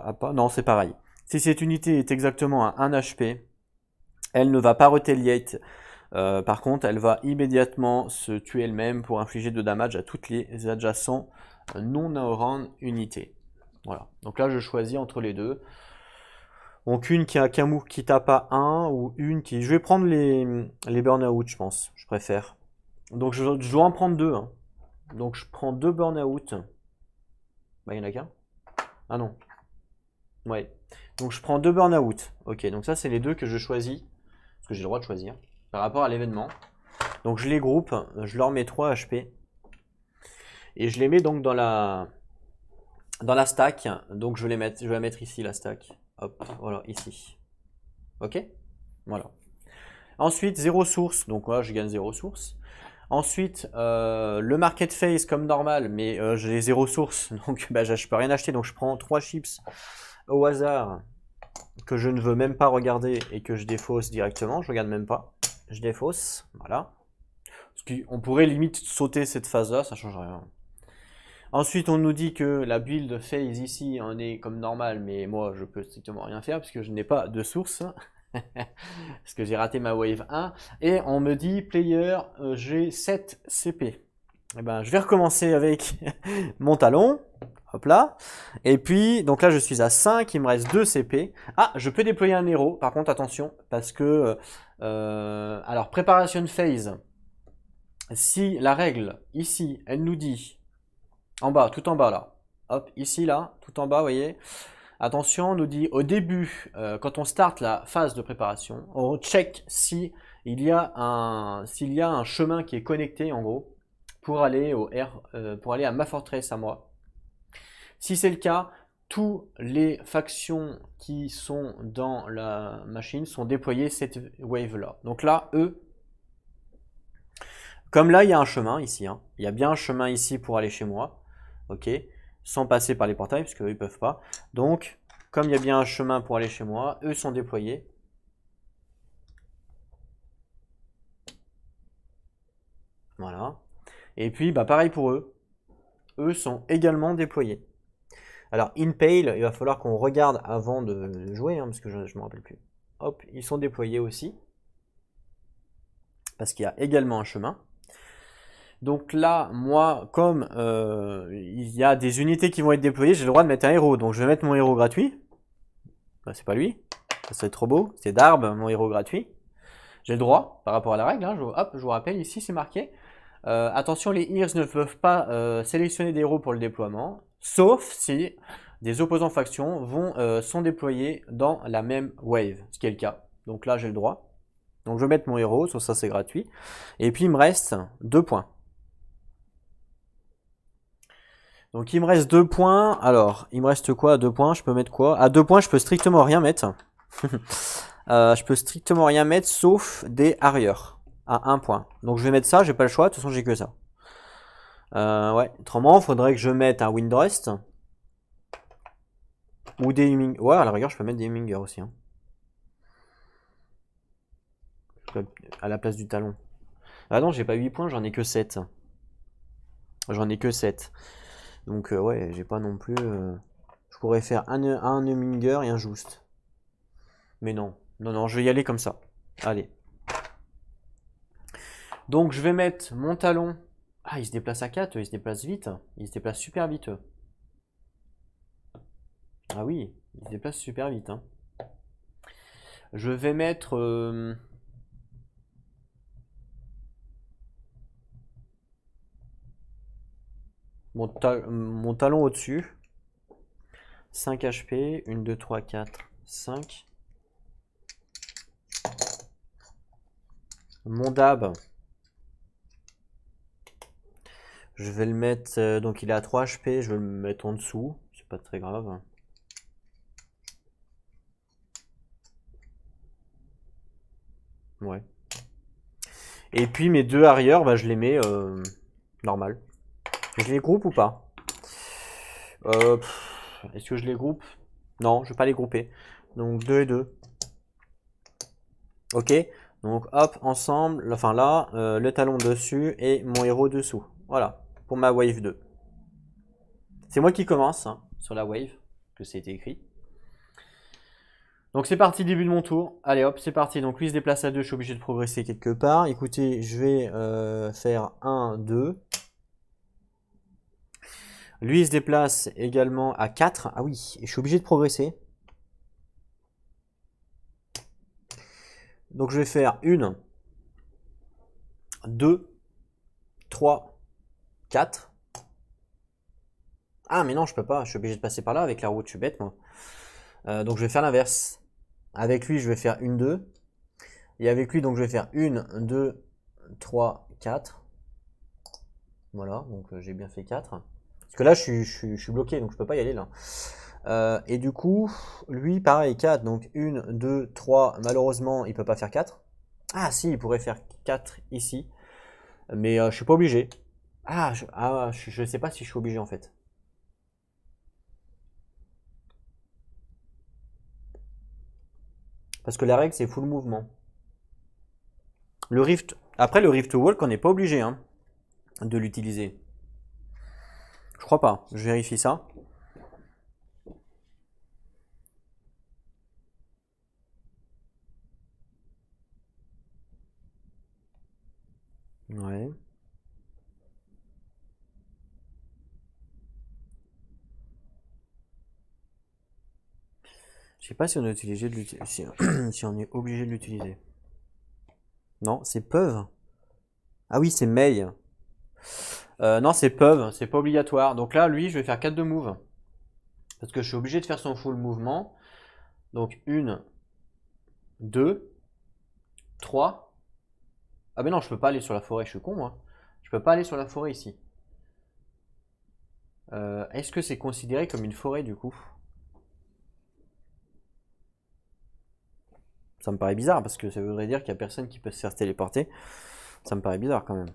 à pas. Non, c'est pareil. Si cette unité est exactement à 1 HP, elle ne va pas retaliate. Par contre, elle va immédiatement se tuer elle-même pour infliger de damage à toutes les adjacents non-Naoran unités. Voilà. Donc là, je choisis entre les deux. Donc une qui a qui tape à 1 ou une qui... Je vais prendre les burn-out, je pense. Je préfère. Donc je dois en prendre 2. Hein. Donc je prends 2 burn-out. Bah, il n'y en a qu'un. Ah non. Ouais. Donc je prends 2 burn-out. Ok, donc ça, c'est les deux que je choisis. Parce que j'ai le droit de choisir. Par rapport à l'événement. Donc je les groupe. Je leur mets 3 HP. Et je les mets donc dans la stack. Donc je vais la mettre ici, la stack. Hop, voilà, ici. Ok? Voilà. Ensuite, 0 source. Donc là, je gagne 0 source. Ensuite, le market phase comme normal, mais j'ai 0 source, donc je peux rien acheter. Donc je prends 3 chips au hasard que je ne veux même pas regarder et que je défausse directement. Je regarde même pas. Je défausse, voilà. On pourrait limite sauter cette phase-là, ça change rien. Ensuite, on nous dit que la build phase ici en est comme normal, mais moi je peux strictement rien faire puisque je n'ai pas de source. Parce que j'ai raté ma wave 1. Et on me dit player, j'ai 7 CP. Et ben, je vais recommencer avec mon talon. Hop là. Et puis, donc là, je suis à 5. Il me reste 2 CP. Ah, je peux déployer un héros. Par contre, attention, parce que. Alors, préparation phase. Si la règle, ici, elle nous dit. En bas, tout en bas là. hop, ici, là, tout en bas, vous voyez. Attention, on nous dit au début, quand on start la phase de préparation, on check si s'il y a un chemin qui est connecté, en gros, pour aller pour aller à ma forteresse à moi. Si c'est le cas, toutes les factions qui sont dans la machine sont déployées cette wave là. Donc là, eux, comme là il y a un chemin ici, hein, il y a bien un chemin ici pour aller chez moi, ok, sans passer par les portails parce qu'eux ils peuvent pas. Donc comme il y a bien un chemin pour aller chez moi, eux sont déployés. Voilà. Et puis bah pareil pour eux, eux sont également déployés. Alors, Impale, il va falloir qu'on regarde avant de jouer, hein, parce que je ne me rappelle plus. Hop, ils sont déployés aussi. Parce qu'il y a également un chemin. Donc là, moi, comme il y a des unités qui vont être déployées, j'ai le droit de mettre un héros. Donc je vais mettre mon héros gratuit. Bah, c'est pas lui. Ça serait trop beau. C'est Darb, mon héros gratuit. J'ai le droit, par rapport à la règle. Hein, hop, je vous rappelle, ici c'est marqué. Attention, les Ears ne peuvent pas sélectionner des héros pour le déploiement, sauf si des opposants factions sont déployés dans la même wave, ce qui est le cas. Donc là, j'ai le droit. Donc je vais mettre mon héros, ça c'est gratuit. Et puis il me reste 2 points. Donc il me reste 2 points. Alors, il me reste quoi à 2 points? Je peux mettre quoi? À 2 points, je peux strictement rien mettre. Je peux strictement rien mettre, sauf des arrières. À 1 point. Donc je vais mettre ça, j'ai pas le choix, de toute façon j'ai que ça. Ouais, autrement, il faudrait que je mette un Windrest. Ou des Humming. Ouais, à la rigueur, je peux mettre des Humminger aussi. Hein. À la place du talon. Ah non, j'ai pas 8 points, j'en ai que 7. J'en ai que 7. Donc, ouais, j'ai pas non plus. Je pourrais faire un Humminger et un Just. Mais non. Non, non, je vais y aller comme ça. Allez. Donc, je vais mettre mon talon. Ah, il se déplace à 4, il se déplace vite. Il se déplace super vite. Ah oui, il se déplace super vite. Hein. Je vais mettre... mon talon au-dessus. 5 HP, 1, 2, 3, 4, 5. Mon dab, je vais le mettre, donc il est à 3 HP, je vais le mettre en dessous, c'est pas très grave. Ouais. Et puis mes deux arrières, bah, je les mets normal. Je les groupe ou pas? Est-ce que je les groupe? Non, je vais pas les grouper. Donc 2 et 2. Ok, donc hop, ensemble, enfin là, le talon dessus et mon héros dessous. Voilà, pour ma wave 2. C'est moi qui commence hein, sur la wave, que c'était écrit. Donc c'est parti, début de mon tour. Allez hop, c'est parti. Donc lui il se déplace à 2, je suis obligé de progresser quelque part. Écoutez, je vais faire 1, 2. Lui il se déplace également à 4. Ah oui, et je suis obligé de progresser. Donc je vais faire 1, 2, 3, 4. Ah mais non, je peux pas, je suis obligé de passer par là avec la route, je suis bête moi. Donc je vais faire l'inverse. Avec lui, je vais faire 1, 2. Et avec lui, donc je vais faire 1, 2, 3, 4. Voilà, donc j'ai bien fait 4. Parce que là, je suis bloqué, donc je peux pas y aller là. Et du coup, lui, pareil, 4. Donc 1, 2, 3. Malheureusement, il peut pas faire 4. Ah si, il pourrait faire 4 ici. Mais je suis pas obligé. Je sais pas si je suis obligé en fait. Parce que la règle, c'est full mouvement. Le Rift, après le Rift Walk, on n'est pas obligé hein, de l'utiliser. Je crois pas, je vérifie ça. Ouais. Je sais pas si on est obligé de l'utiliser. Si on est obligé de l'utiliser. Non, c'est peuvent. Ah oui, c'est may. Non, c'est peuvent, c'est pas obligatoire. Donc là, lui, je vais faire 4 de move. Parce que je suis obligé de faire son full mouvement. Donc 1, 2, 3. Ah ben non, je peux pas aller sur la forêt, je suis con moi. Je peux pas aller sur la forêt ici. Est-ce que c'est considéré comme une forêt du coup? Ça me paraît bizarre parce que ça voudrait dire qu'il n'y a personne qui peut se faire téléporter. Ça me paraît bizarre quand même.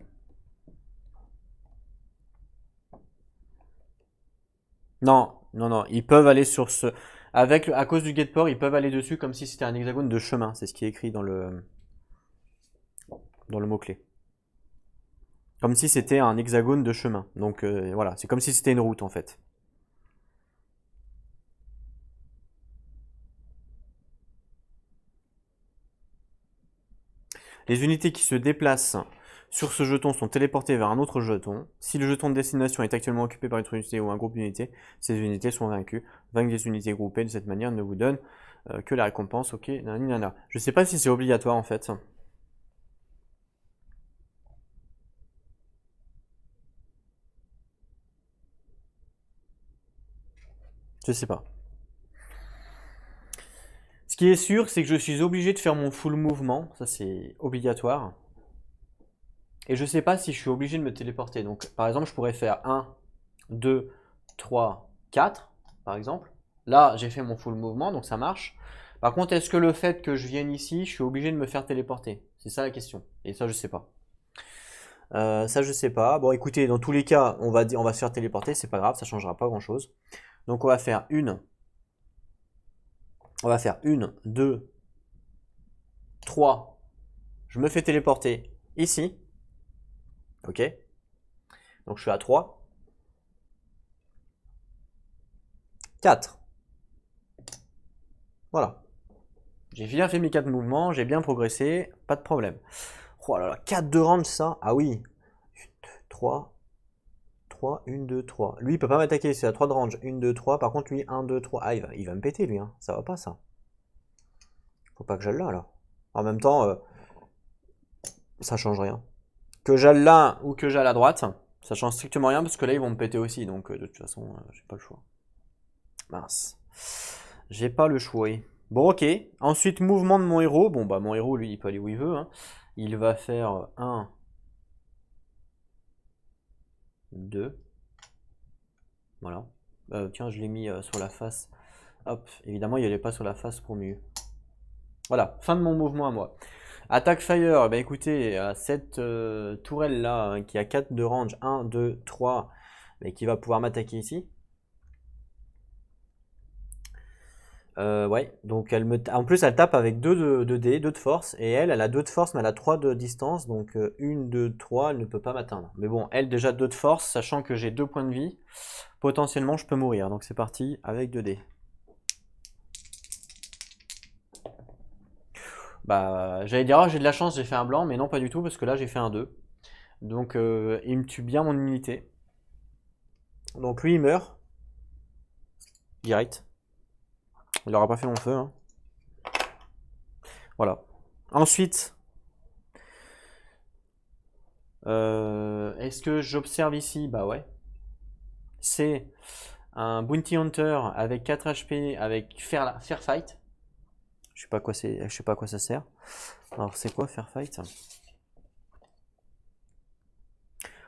Non, non, non, ils peuvent aller sur ce... à cause du gate port, ils peuvent aller dessus comme si c'était un hexagone de chemin. C'est ce qui est écrit dans le mot-clé. Comme si c'était un hexagone de chemin. Donc voilà, c'est comme si c'était une route en fait. Les unités qui se déplacent sur ce jeton sont téléportées vers un autre jeton. Si le jeton de destination est actuellement occupé par une unité ou un groupe d'unités, ces unités sont vaincues. Vaincre des unités groupées de cette manière ne vous donne que la récompense. Ok, nani nana. Je sais pas si c'est obligatoire en fait. Je sais pas. Ce qui est sûr, c'est que je suis obligé de faire mon full mouvement. Ça, c'est obligatoire. Et je sais pas si je suis obligé de me téléporter. Donc, par exemple, je pourrais faire 1, 2, 3, 4, par exemple. Là, j'ai fait mon full mouvement, donc ça marche. Par contre, est-ce que le fait que je vienne ici, je suis obligé de me faire téléporter? C'est ça la question. Et ça, je sais pas. Ça, je sais pas. Bon, écoutez, dans tous les cas, on va se faire téléporter. C'est pas grave, ça changera pas grand-chose. Donc, on va faire une, 2, 3. Je me fais téléporter ici. Ok. Donc je suis à 3. 4. Voilà. J'ai bien fait mes 4 mouvements, j'ai bien progressé, pas de problème. Oh là là, 4 de range ça? Ah oui. 3. 3, 1, 2, 3. Lui il peut pas m'attaquer, c'est à 3 de range. 1, 2, 3. Par contre lui, 1, 2, 3. Ah il va me péter lui, hein. Ça va pas ça. Faut pas que j'aille là là. En même temps, ça change rien. Que j'aille là ou que j'aille à droite, ça change strictement rien parce que là ils vont me péter aussi. Donc de toute façon, j'ai pas le choix. Mince. J'ai pas le choix. Bon, ok. Ensuite, mouvement de mon héros. Bon, bah, mon héros, lui, il peut aller où il veut, hein. Il va faire 1, 2. Voilà. Tiens, je l'ai mis sur la face. Hop. Évidemment, il n'allait pas sur la face pour mieux. Voilà. Fin de mon mouvement à moi. Attaque Fire. Ben écoutez, cette tourelle-là, hein, qui a 4 de range. 1, 2, 3. Mais qui va pouvoir m'attaquer ici. Ouais, donc en plus elle tape avec 2 de dés, 2 de force, et elle a 2 de force, mais elle a 3 de distance, donc 1, 2, 3, elle ne peut pas m'atteindre. Mais bon, elle déjà 2 de force, sachant que j'ai 2 points de vie, potentiellement je peux mourir, donc c'est parti avec 2 dés. Bah, j'allais dire, j'ai de la chance, j'ai fait un blanc, mais non pas du tout, parce que là j'ai fait un 2. Donc il me tue bien mon unité. Donc lui il meurt, direct. Il aura pas fait long feu, hein. Voilà. Ensuite, est-ce que j'observe ici? Bah ouais. C'est un Bounty Hunter avec 4 HP avec Fair Fight. Je sais pas quoi c'est, je sais pas à quoi ça sert. Alors c'est quoi Fair Fight?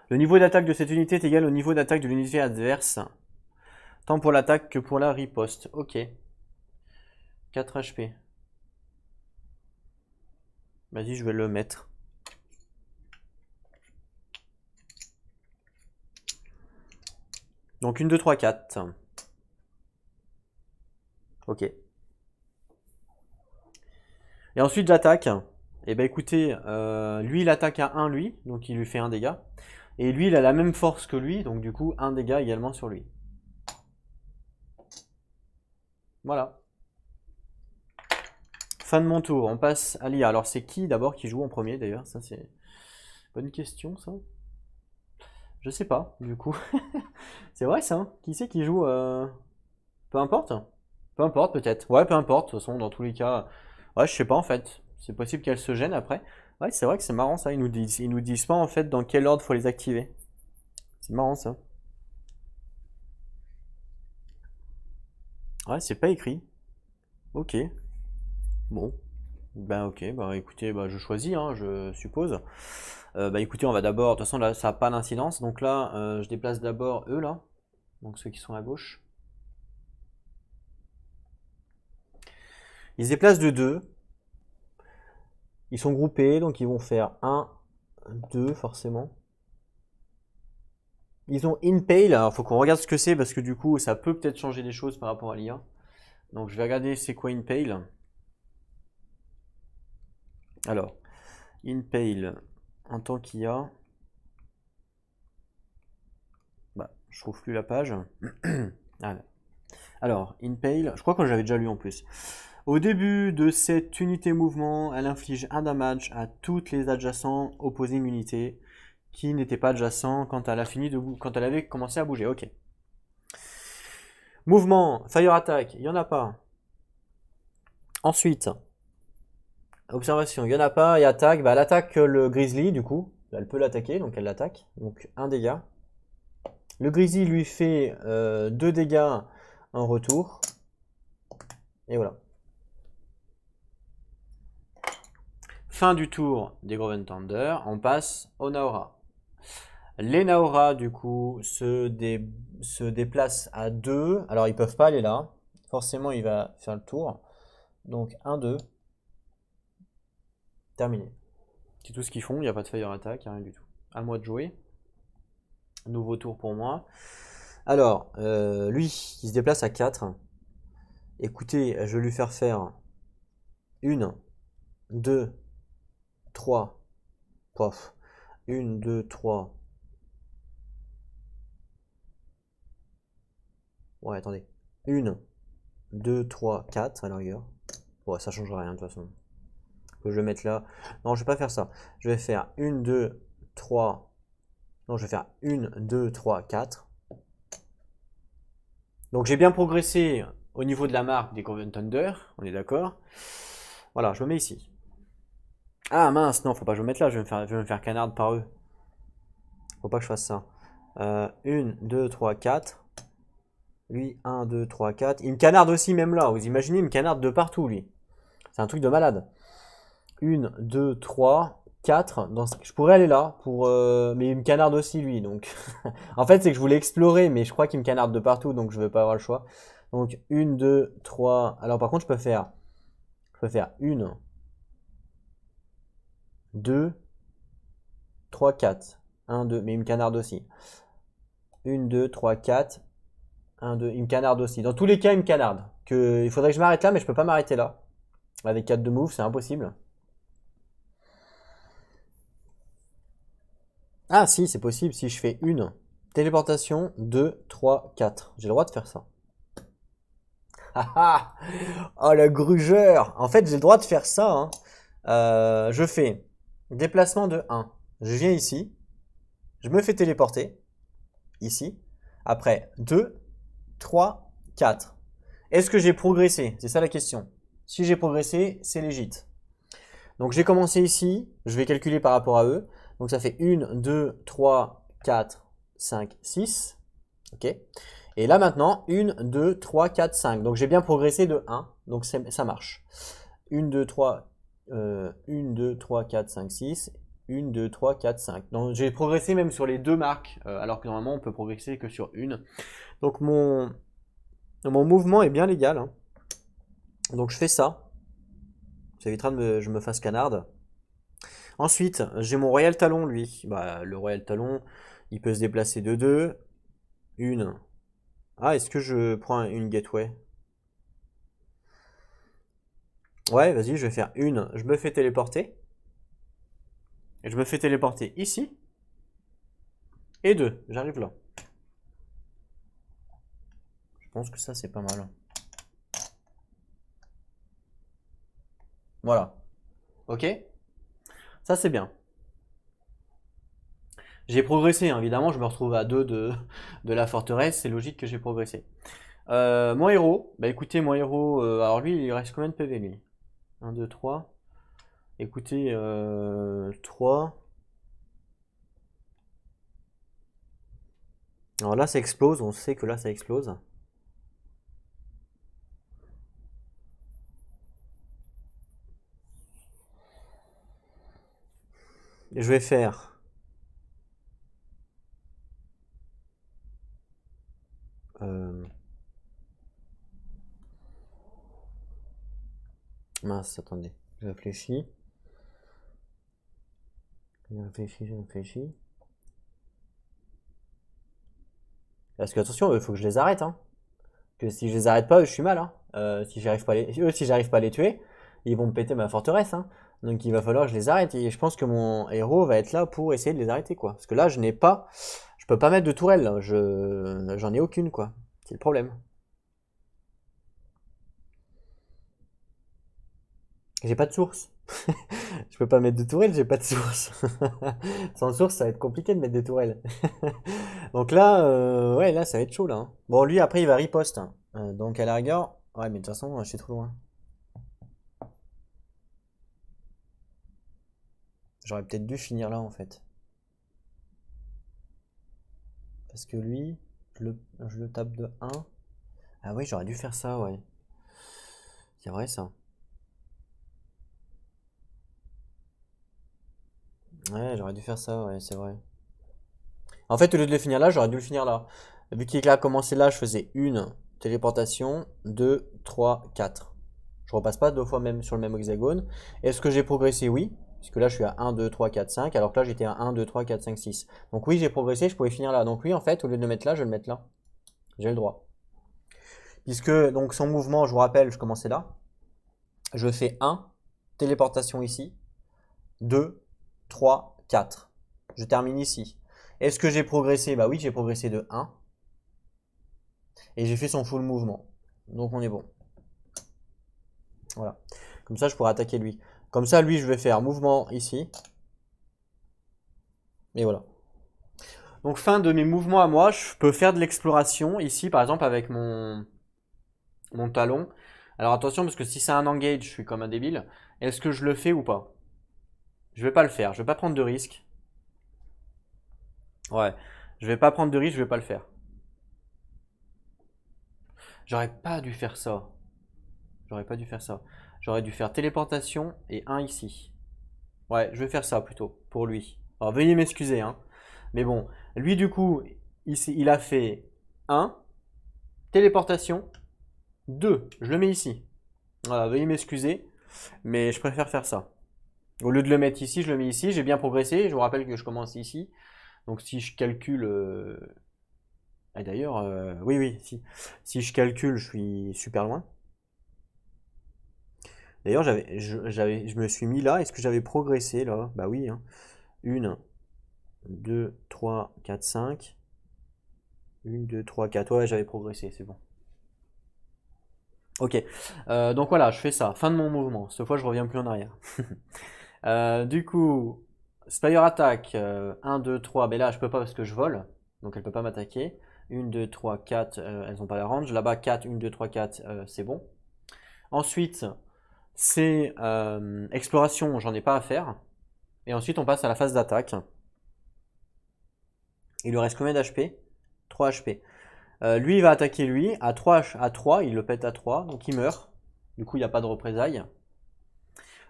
Le niveau d'attaque de cette unité est égal au niveau d'attaque de l'unité adverse, tant pour l'attaque que pour la riposte. Ok. 4 HP. Vas-y, je vais le mettre. Donc 1, 2, 3, 4. Ok. Et ensuite j'attaque. Et bah écoutez, lui il attaque à 1 lui, donc il lui fait un dégât. Et lui il a la même force que lui, donc du coup un dégât également sur lui. Voilà. Fin de mon tour, on passe à l'IA. Alors c'est qui d'abord qui joue en premier d'ailleurs? Ça c'est bonne question ça. Je sais pas, du coup. C'est vrai ça, hein. Qui c'est qui joue Peu importe. Peu importe peut-être. Ouais, peu importe. De toute façon, dans tous les cas. Ouais, je sais pas en fait. C'est possible qu'elle se gêne après. Ouais, c'est vrai que c'est marrant ça. Ils nous disent pas en fait dans quel ordre faut les activer. C'est marrant ça. Ouais, c'est pas écrit. Ok. Bon. Ben ok, bah écoutez, bah, je choisis, hein, je suppose. Bah écoutez, on va d'abord, de toute façon là ça n'a pas d'incidence, donc là je déplace d'abord eux là, donc ceux qui sont à gauche. Ils se déplacent de 2, ils sont groupés, donc ils vont faire 1, 2 forcément. Ils ont Impale, alors faut qu'on regarde ce que c'est parce que du coup ça peut peut-être changer des choses par rapport à l'IA. Donc je vais regarder c'est quoi Impale. Alors, Impale en tant qu'IA, bah, je trouve plus la page. Ah, alors, Impale, je crois que j'avais déjà lu en plus. Au début de cette unité mouvement, elle inflige un damage à toutes les adjacents opposing unités qui n'étaient pas adjacents quand elle a fini quand elle avait commencé à bouger. Ok. Mouvement, fire attack, il n'y en a pas. Ensuite, observation, il n'y en a pas. Et attaque, bah, elle attaque le grizzly du coup. Elle peut l'attaquer, donc elle l'attaque. Donc un dégât. Le grizzly lui fait 2 dégâts en retour. Et voilà. Fin du tour des Groven Thunder, on passe au Naora. Les Naora, du coup, se déplacent à 2. Alors, ils peuvent pas aller là. Forcément, il va faire le tour. Donc, 1, 2. Terminé. C'est tout ce qu'ils font. Il n'y a pas de fire attack, rien du tout. À moi de jouer. Nouveau tour pour moi. Alors, lui, il se déplace à 4. Écoutez, je vais lui faire 1, 2, 3. Pof. 1, 2, 3. Ouais, attendez. 1, 2, 3, 4 à la rigueur. Ouais, ça changera rien de toute façon. Que je vais mettre là. Non, je vais pas faire ça. Je vais faire 1, 2, 3. Non, je vais faire 1, 2, 3, 4. Donc j'ai bien progressé au niveau de la marque des Groven Thunder. On est d'accord. Voilà, je me mets ici. Ah mince, non, faut pas que je me mette là. Je vais me faire canard par eux. Faut pas que je fasse ça. 1, 2, 3, 4. Lui, 1, 2, 3, 4. Il me canarde aussi même là. Vous imaginez, il me canarde de partout lui. C'est un truc de malade. 1, 2, 3, 4. Je pourrais aller là, mais il me canarde aussi lui. Donc, en fait, c'est que je voulais explorer, mais je crois qu'il me canarde de partout, donc je ne vais pas avoir le choix. Donc, 1, 2, 3. Alors, par contre, je peux faire 1, 2, 3, 4. 1, 2, mais il me canarde aussi. 1, 2, 3, 4. 1, 2, il me canarde aussi. Dans tous les cas, il me canarde. Il faudrait que je m'arrête là, mais je peux pas m'arrêter là. Avec 4 de move, c'est impossible. Ah si, c'est possible si je fais une téléportation, 2, 3, 4. J'ai le droit de faire ça. Ah ah. Oh le grugeur. En fait, j'ai le droit de faire ça, hein. Je fais déplacement de 1. Je viens ici. Je me fais téléporter. Ici. Après, 2, 3, 4. Est-ce que j'ai progressé? C'est ça la question. Si j'ai progressé, c'est légit. Donc j'ai commencé ici. Je vais calculer par rapport à eux. Donc ça fait 1, 2, 3, 4, 5, 6. Ok. Et là maintenant, 1, 2, 3, 4, 5. Donc j'ai bien progressé de 1. Donc ça marche. 1, 2, 3, 1, 2, 3, 4, 5, 6. 1, 2, 3, 4, 5. Donc j'ai progressé même sur les deux marques, alors que normalement on peut progresser que sur une. Donc mon mouvement est bien légal, hein. Donc je fais ça. Ça évitera que je me fasse canarde. Ensuite, j'ai mon Royal Talon, lui. Bah, le Royal Talon, il peut se déplacer de 2. Une. Ah, est-ce que je prends une gateway? Ouais, vas-y, je vais faire une. Je me fais téléporter. Et je me fais téléporter ici. Et 2. J'arrive là. Je pense que ça, c'est pas mal. Voilà. Ok? Ça, c'est bien. J'ai progressé, hein, évidemment. Je me retrouve à 2 de la forteresse. C'est logique que j'ai progressé. Mon héros. Bah écoutez, mon héros. Alors lui, il reste combien de PV, lui? 1, 2, 3. Écoutez, 3. Alors là, ça explose. On sait que là, ça explose. Et je vais faire... Mince, attendez. Je réfléchis. Je réfléchis. Parce que attention, il faut que je les arrête. Hein. Que si je les arrête pas, je suis mal. Hein. Si j'arrive pas si j'arrive pas à les tuer, ils vont me péter ma forteresse. Hein. Donc il va falloir que je les arrête. Et je pense que mon héros va être là pour essayer de les arrêter, quoi. Parce que là, je peux pas mettre de tourelle. Là. J'en ai aucune, quoi. C'est le problème. J'ai pas de source. Je peux pas mettre de tourelle, j'ai pas de source. Sans source, ça va être compliqué de mettre des tourelles. Donc là, ouais, là, ça va être chaud, là. Hein. Bon, lui, après, il va riposte. Hein. Donc à la rigueur... Ouais, mais de toute façon, je suis trop loin. J'aurais peut-être dû finir là, en fait. Parce que lui, je le tape de 1. Ah oui, j'aurais dû faire ça, ouais. C'est vrai, ça. Ouais, j'aurais dû faire ça, ouais, c'est vrai. En fait, au lieu de le finir là, j'aurais dû le finir là. Vu qu'il a commencé là, je faisais une téléportation, 2, 3, 4. Je repasse pas deux fois même sur le même hexagone. Est-ce que j'ai progressé? Oui. Puisque là, je suis à 1, 2, 3, 4, 5. Alors que là, j'étais à 1, 2, 3, 4, 5, 6. Donc oui, j'ai progressé, je pouvais finir là. Donc oui, en fait, au lieu de le mettre là, je vais le mettre là. J'ai le droit. Puisque, donc son mouvement, je vous rappelle, je commençais là. Je fais 1, téléportation ici. 2, 3, 4. Je termine ici. Est-ce que j'ai progressé? Bah oui, j'ai progressé de 1. Et j'ai fait son full mouvement. Donc on est bon. Voilà. Comme ça, je pourrais attaquer lui. Comme ça, lui, je vais faire mouvement ici. Et voilà. Donc fin de mes mouvements à moi, je peux faire de l'exploration ici, par exemple, avec mon talon. Alors attention, parce que si c'est un engage, je suis comme un débile. Est-ce que je le fais ou pas? Je vais pas le faire. Je vais pas prendre de risque. Ouais. Je vais pas prendre de risque, je vais pas le faire. J'aurais pas dû faire ça. J'aurais pas dû faire ça. J'aurais dû faire téléportation et un ici. Ouais, je vais faire ça plutôt, pour lui. Alors veuillez m'excuser, hein. Mais bon, lui du coup, il a fait un téléportation, 2, je le mets ici. Voilà, veuillez m'excuser, mais je préfère faire ça. Au lieu de le mettre ici, je le mets ici. J'ai bien progressé, je vous rappelle que je commence ici. Donc si je calcule... Et d'ailleurs, oui, oui, si je calcule, je suis super loin. D'ailleurs, je me suis mis là. Est-ce que j'avais progressé là? Bah oui. Hein. 1, 2, 3, 4, 5. 1, 2, 3, 4. Ouais, j'avais progressé, c'est bon. Ok. Donc voilà, je fais ça. Fin de mon mouvement. Cette fois, je reviens plus en arrière. Du coup, Spire Attack. 1, 2, 3. Mais là, je peux pas parce que je vole. Donc elle peut pas m'attaquer. 1, 2, 3, 4. Elles ont pas la range. Là-bas, 4. 1, 2, 3, 4. C'est bon. Ensuite, c'est exploration. J'en ai pas à faire. Et ensuite, on passe à la phase d'attaque. Il lui reste combien d'HP? 3 HP. Lui, il va attaquer lui à 3, il le pète à 3, donc il meurt. Du coup, il n'y a pas de représailles.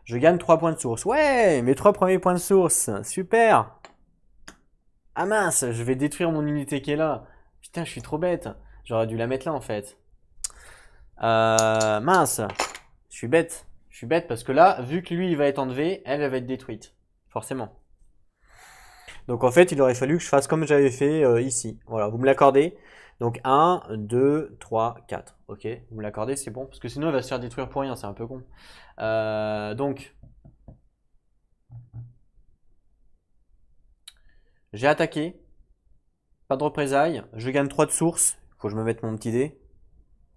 Je gagne 3 points de source. Ouais, mes 3 premiers points de source. Super. Ah mince, je vais détruire mon unité qui est là. Putain, je suis trop bête. J'aurais dû la mettre là en fait. Mince, je suis bête. Je suis bête parce que là, vu que lui, il va être enlevé, elle va être détruite. Forcément. Donc en fait, il aurait fallu que je fasse comme j'avais fait ici. Voilà, vous me l'accordez. Donc 1, 2, 3, 4. Ok, vous me l'accordez, c'est bon. Parce que sinon, il va se faire détruire pour rien, c'est un peu con. Donc, j'ai attaqué. Pas de représailles. Je gagne 3 de source. Il faut que je me mette mon petit dé.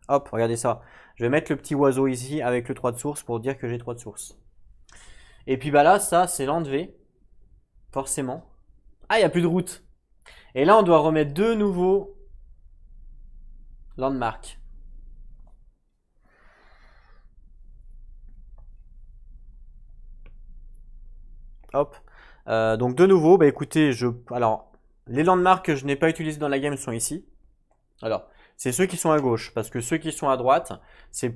Hop, regardez ça. Je vais mettre le petit oiseau ici avec le 3 de source pour dire que j'ai 3 de source. Et puis bah là, ça, c'est l'enlever. Forcément. Ah, il n'y a plus de route. Et là, on doit remettre deux nouveaux landmarks. Hop. Donc de nouveau, bah écoutez, alors les landmarks que je n'ai pas utilisés dans la game sont ici. Alors, c'est ceux qui sont à gauche, parce que ceux qui sont à droite, c'est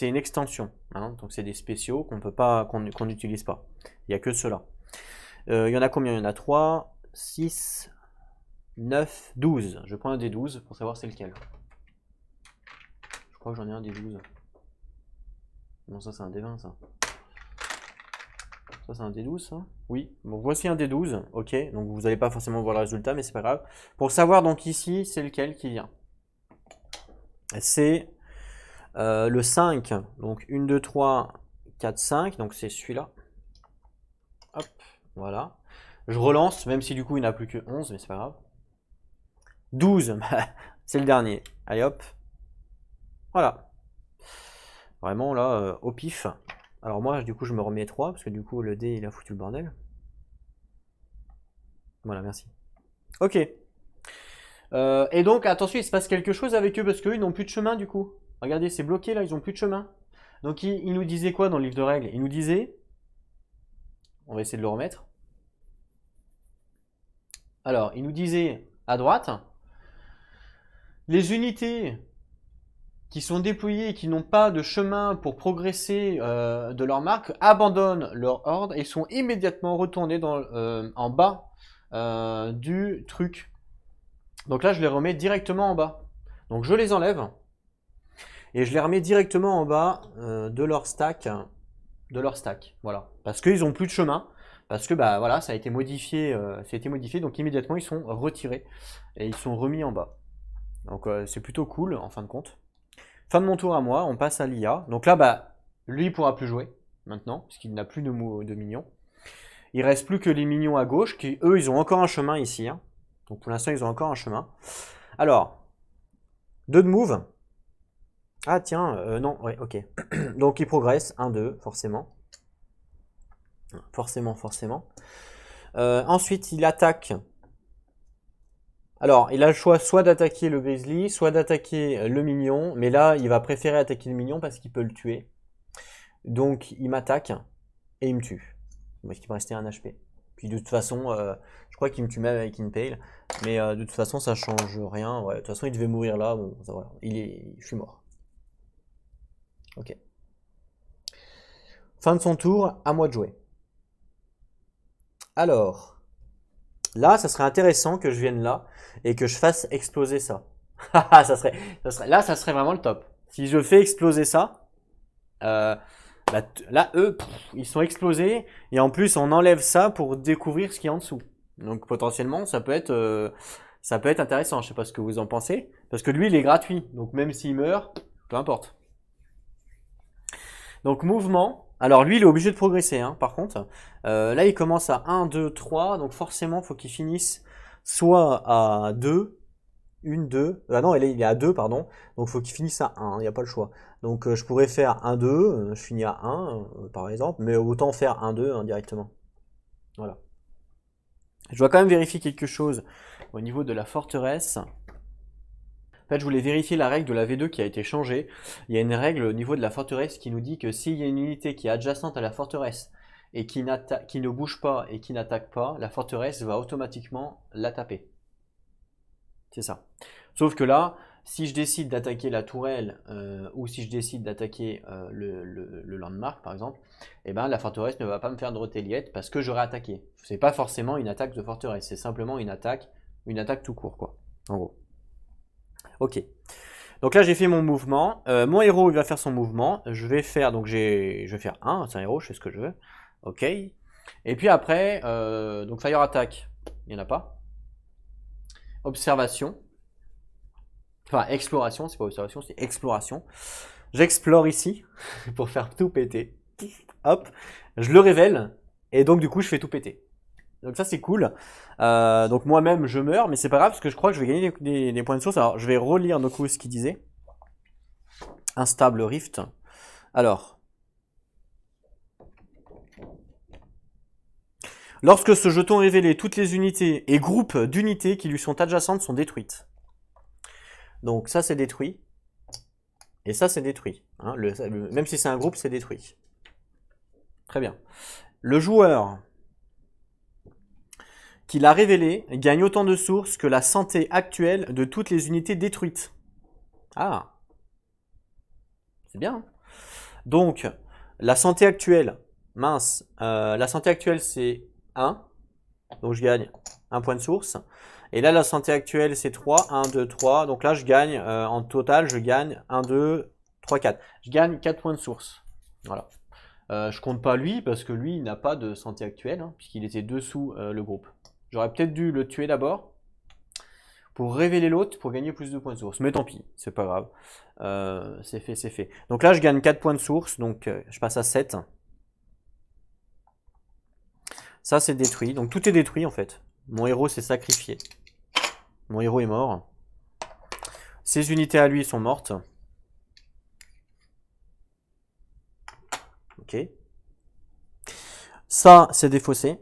une extension. Hein, donc c'est des spéciaux qu'on n'utilise pas. Il n'y a que ceux-là. Il y en a combien? Il y en a 3, 6, 9, 12. Je prends un des 12 pour savoir c'est lequel. Je crois que j'en ai un des 12. Non, ça c'est un des 20 ça. Ça c'est un des 12 ça? Oui. Bon, voici un des 12. Ok, donc vous n'allez pas forcément voir le résultat, mais c'est pas grave. Pour savoir donc ici, c'est lequel qui vient. C'est le 5. Donc 1, 2, 3, 4, 5. Donc c'est celui-là. Hop, voilà. Je relance, même si du coup il n'y en a plus que 11, mais c'est pas grave. 12, c'est le dernier. Allez hop. Voilà. Vraiment là, au pif. Alors moi, du coup, je me remets 3, parce que du coup, le dé, il a foutu le bordel. Voilà, merci. Ok. Et donc, attention, il se passe quelque chose avec eux, parce qu'eux, ils n'ont plus de chemin, du coup. Regardez, c'est bloqué, là, ils n'ont plus de chemin. Donc, il nous disait quoi dans le livre de règles? Il nous disait... On va essayer de le remettre. Alors, il nous disait, à droite, les unités qui sont déployés et qui n'ont pas de chemin pour progresser de leur marque abandonnent leur ordre et sont immédiatement retournés en bas du truc. Donc là, je les remets directement en bas. Donc je les enlève et je les remets directement en bas de leur stack. Voilà. Parce qu'ils n'ont plus de chemin. Parce que bah voilà, ça a été modifié, donc immédiatement ils sont retirés et ils sont remis en bas. Donc c'est plutôt cool en fin de compte. Fin de mon tour à moi, on passe à l'IA. Donc là, bah, lui, il pourra plus jouer maintenant, parce qu'il n'a plus de minions. Il reste plus que les minions à gauche, qui eux, ils ont encore un chemin ici. Hein. Donc pour l'instant, ils ont encore un chemin. Alors, 2 de move. Ah tiens, non, ouais, ok. Donc il progresse, 1, 2, forcément. Forcément. Ensuite, il attaque. Alors, il a le choix soit d'attaquer le grizzly, soit d'attaquer le minion, mais là, il va préférer attaquer le minion parce qu'il peut le tuer. Donc, il m'attaque et il me tue. Parce qu'il me restait un HP. Puis de toute façon, je crois qu'il me tue même avec Impale, mais de toute façon, ça change rien. Ouais, de toute façon, il devait mourir là. Bon, ça, voilà. Je suis mort. Ok. Fin de son tour, à moi de jouer. Alors, là, ça serait intéressant que je vienne là et que je fasse exploser ça. ça serait vraiment le top. Si je fais exploser ça, là, eux, ils sont explosés et en plus, on enlève ça pour découvrir ce qu'il y a en dessous. Donc potentiellement, ça peut être intéressant. Je sais pas ce que vous en pensez, parce que lui, il est gratuit. Donc même s'il meurt, peu importe. Donc mouvement. Alors lui, il est obligé de progresser, hein, par contre. Là, il commence à 1, 2, 3. Donc forcément, il faut qu'il finisse soit à 2, 1, 2. Ah non, il est à 2, pardon. Donc il faut qu'il finisse à 1, il n'y a pas le choix. Donc je pourrais faire 1, 2, je finis à 1, par exemple. Mais autant faire 1, 2 directement. Voilà. Je dois quand même vérifier quelque chose au niveau de la forteresse. En fait, je voulais vérifier la règle de la V2 qui a été changée. Il y a une règle au niveau de la forteresse qui nous dit que s'il y a une unité qui est adjacente à la forteresse et qui ne bouge pas et qui n'attaque pas, la forteresse va automatiquement la taper. C'est ça. Sauf que là, si je décide d'attaquer la tourelle ou si je décide d'attaquer le landmark par exemple, eh ben, la forteresse ne va pas me faire de retaliate parce que j'aurai attaqué. C'est pas forcément une attaque de forteresse, c'est simplement une attaque tout court quoi, en gros. Ok. Donc là j'ai fait mon mouvement. Mon héros il va faire son mouvement. Je vais faire 1, c'est un héros, je fais ce que je veux. Ok. Et puis après, donc fire attack, il n'y en a pas. Observation. Enfin exploration, c'est pas observation, c'est exploration. J'explore ici pour faire tout péter. Hop, je le révèle et donc du coup je fais tout péter. Donc ça c'est cool. Donc moi-même je meurs, mais c'est pas grave parce que je crois que je vais gagner des points de source. Alors je vais relire du coup ce qu'il disait. Instable rift. Alors. Lorsque ce jeton est révélé, toutes les unités et groupes d'unités qui lui sont adjacentes sont détruites. Donc ça c'est détruit. Et ça c'est détruit. Hein, même si c'est un groupe, c'est détruit. Très bien. Le joueur, qu'il a révélé gagne autant de sources que la santé actuelle de toutes les unités détruites. Ah, c'est bien. Donc, la santé actuelle, mince, la santé actuelle c'est 1, donc je gagne 1 point de source. Et là, la santé actuelle c'est 3, 1, 2, 3. Donc là, je gagne, en total, je gagne 1, 2, 3, 4. Je gagne 4 points de source. Voilà. Je compte pas lui, parce que lui, il n'a pas de santé actuelle, hein, puisqu'il était dessous le groupe. J'aurais peut-être dû le tuer d'abord, pour révéler l'autre, pour gagner plus de points de source. Mais tant pis, c'est pas grave. C'est fait, c'est fait. Donc là, je gagne 4 points de source, donc je passe à 7. Ça, c'est détruit. Donc tout est détruit, en fait. Mon héros s'est sacrifié. Mon héros est mort. Ses unités à lui sont mortes. Ok. Ça, c'est défaussé.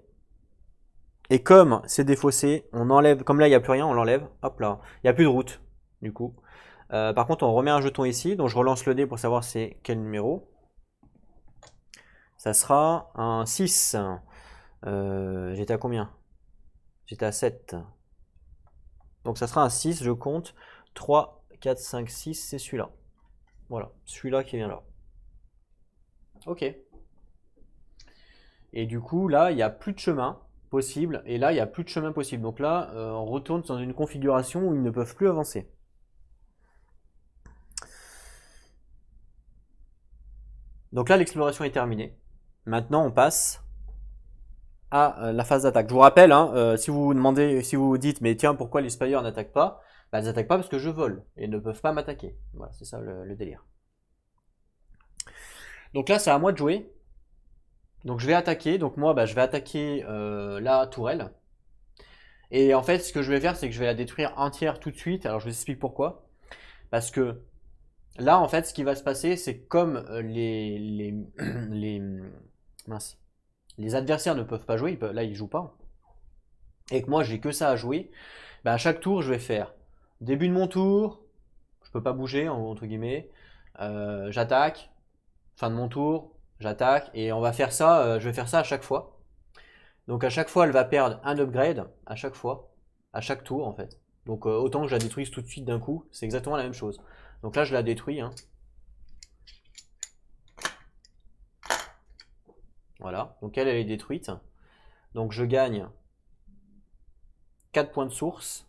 Et comme c'est défaussé, on enlève. Comme là, il n'y a plus rien, on l'enlève. Hop là. Il n'y a plus de route, du coup. Par contre, on remet un jeton ici. Donc je relance le dé pour savoir c'est quel numéro. Ça sera un 6. J'étais à combien? J'étais à 7. Donc ça sera un 6, je compte. 3, 4, 5, 6, c'est celui-là. Voilà, celui-là qui vient là. Ok. Et du coup, là, il n'y a plus de chemin possible. Et là, il n'y a plus de chemin possible. Donc là, on retourne dans une configuration où ils ne peuvent plus avancer. Donc là, l'exploration est terminée. Maintenant, on passe à la phase d'attaque. Je vous rappelle, hein, si vous vous demandez, si vous vous dites, mais tiens, pourquoi les Spires n'attaquent pas? Bah, elles n'attaquent pas parce que je vole et ne peuvent pas m'attaquer. Voilà, c'est ça le délire. Donc là, c'est à moi de jouer. Donc je vais attaquer. Donc moi, bah, je vais attaquer la tourelle. Et en fait, ce que je vais faire, c'est que je vais la détruire entière tout de suite. Alors je vous explique pourquoi. Parce que là, en fait, ce qui va se passer, c'est comme les, mince, les adversaires ne peuvent pas jouer, là ils jouent pas, et que moi j'ai que ça à jouer, bah, à chaque tour je vais faire début de mon tour, je peux pas bouger entre guillemets, j'attaque, fin de mon tour, j'attaque, et on va faire ça, je vais faire ça à chaque fois. Donc à chaque fois elle va perdre un upgrade, à chaque fois, à chaque tour en fait. Donc autant que je la détruise tout de suite d'un coup, c'est exactement la même chose. Donc là je la détruis, hein. Voilà, donc elle est détruite. Donc je gagne 4 points de source.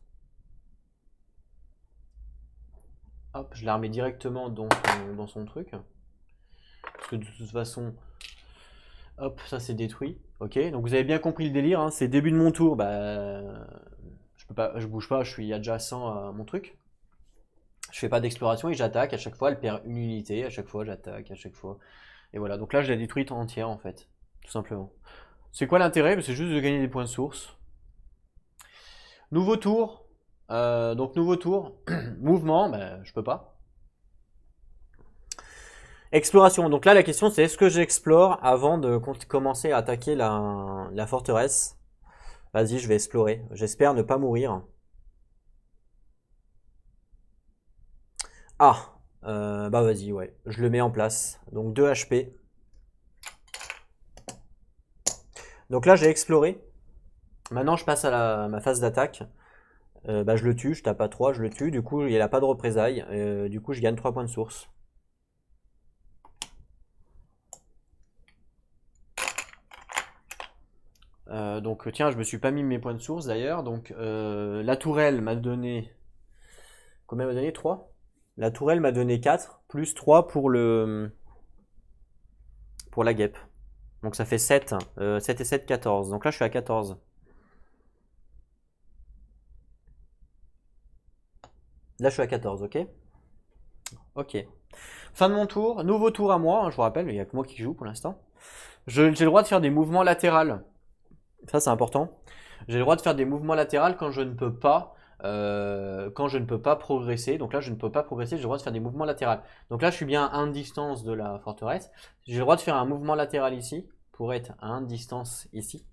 Hop, je la remets directement dans son truc. Parce que de toute façon, hop, ça c'est détruit. Ok, donc vous avez bien compris le délire, hein. C'est début de mon tour, bah, je bouge pas, je suis adjacent à mon truc. Je fais pas d'exploration et j'attaque. À chaque fois, elle perd une unité. À chaque fois, j'attaque. À chaque fois. Et voilà, donc là, je l'ai détruite entière en fait. Tout simplement. C'est quoi l'intérêt? C'est juste de gagner des points de source. Nouveau tour. Donc nouveau tour. Mouvement, bah, je peux pas. Exploration. Donc là, la question c'est est-ce que j'explore avant de commencer à attaquer la forteresse? Vas-y, je vais explorer. J'espère ne pas mourir. Ah, bah vas-y, ouais. Je le mets en place. Donc 2 HP. Donc là, j'ai exploré. Maintenant, je passe à ma phase d'attaque. Bah, je le tue, je tape à 3, je le tue. Du coup, il n'a pas de représailles. Du coup, je gagne 3 points de source. Donc tiens, je me suis pas mis mes points de source d'ailleurs. Donc la tourelle m'a donné... Combien m'a donné? 3. La tourelle m'a donné 4, plus 3 pour la guêpe. Donc ça fait 7. 7 et 7, 14. Donc là, je suis à 14. Là, je suis à 14, ok? Ok. Fin de mon tour. Nouveau tour à moi, hein, je vous rappelle, il n'y a que moi qui joue pour l'instant. J'ai le droit de faire des mouvements latéraux. Ça, c'est important. J'ai le droit de faire des mouvements latéraux quand je ne peux pas, progresser. Donc là, je ne peux pas progresser, j'ai le droit de faire des mouvements latéraux. Donc là, je suis bien à 1 distance de la forteresse. J'ai le droit de faire un mouvement latéral ici, pour être à 1 distance ici.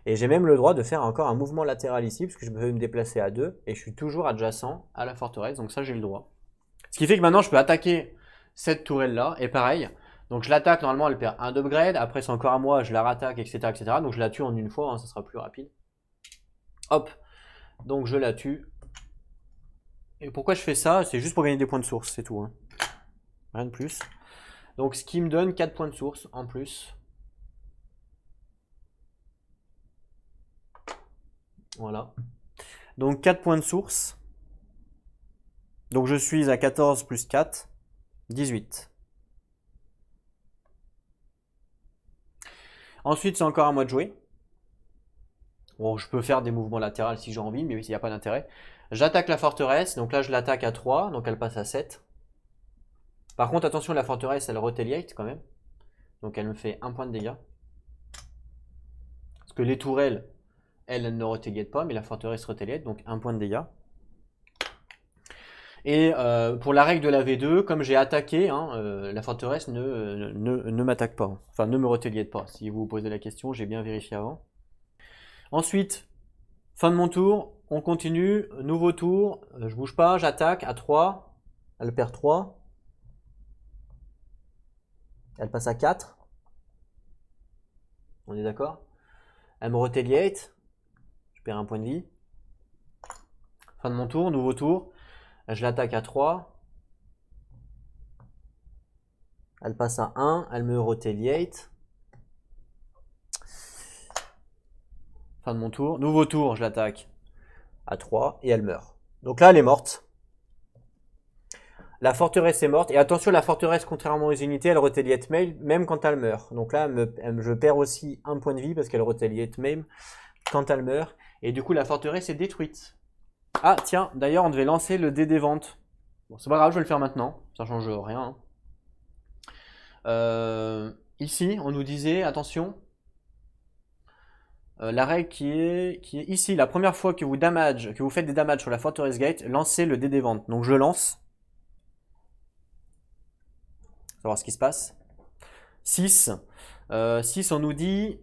Et j'ai même le droit de faire encore un mouvement latéral ici, parce que je peux me déplacer à 2, et je suis toujours adjacent à la forteresse, donc ça, j'ai le droit. Ce qui fait que maintenant, je peux attaquer cette tourelle-là, et pareil. Donc je l'attaque, normalement, elle perd un d'upgrade. Après, c'est encore à moi, je la rattaque, etc., etc. Donc je la tue en une fois, hein, ça sera plus rapide. Hop, donc je la tue. Et pourquoi je fais ça? C'est juste pour gagner des points de source, c'est tout, hein. Rien de plus. Donc ce qui me donne 4 points de source en plus. Voilà. Donc 4 points de source. Donc je suis à 14 plus 4, 18. Ensuite, c'est encore à moi de jouer. Bon, je peux faire des mouvements latéraux si j'ai envie, mais il n'y a pas d'intérêt. J'attaque la forteresse, donc là je l'attaque à 3, donc elle passe à 7. Par contre, attention, la forteresse, elle retaliate quand même. Donc elle me fait 1 point de dégâts. Parce que les tourelles, elles ne retaliate pas, mais la forteresse retaliate, donc 1 point de dégâts. Et pour la règle de la V2, comme j'ai attaqué, hein, la forteresse ne m'attaque pas. Enfin, ne me retaliate pas. Si vous vous posez la question, j'ai bien vérifié avant. Ensuite, fin de mon tour, on continue, nouveau tour, je bouge pas, j'attaque à 3, elle perd 3, elle passe à 4, on est d'accord? Elle me retaliate, je perds 1 point de vie. Fin de mon tour, nouveau tour, je l'attaque à 3, elle passe à 1, elle me retaliate. Fin de mon tour, nouveau tour, je l'attaque à 3 et elle meurt. Donc là, elle est morte. La forteresse est morte. Et attention, la forteresse, contrairement aux unités, elle retaliate même quand elle meurt. Donc là, je perds aussi 1 point de vie parce qu'elle retaliate même quand elle meurt. Et du coup, la forteresse est détruite. Ah, tiens, d'ailleurs, on devait lancer le dé des ventes. Bon, c'est pas grave, je vais le faire maintenant. Ça change rien, hein. Ici, on nous disait, attention, la règle qui est ici, la première fois que vous faites des damages sur la forteresse gate, lancez le dé des ventes. Donc je lance. On va voir ce qui se passe. 6. 6, on nous dit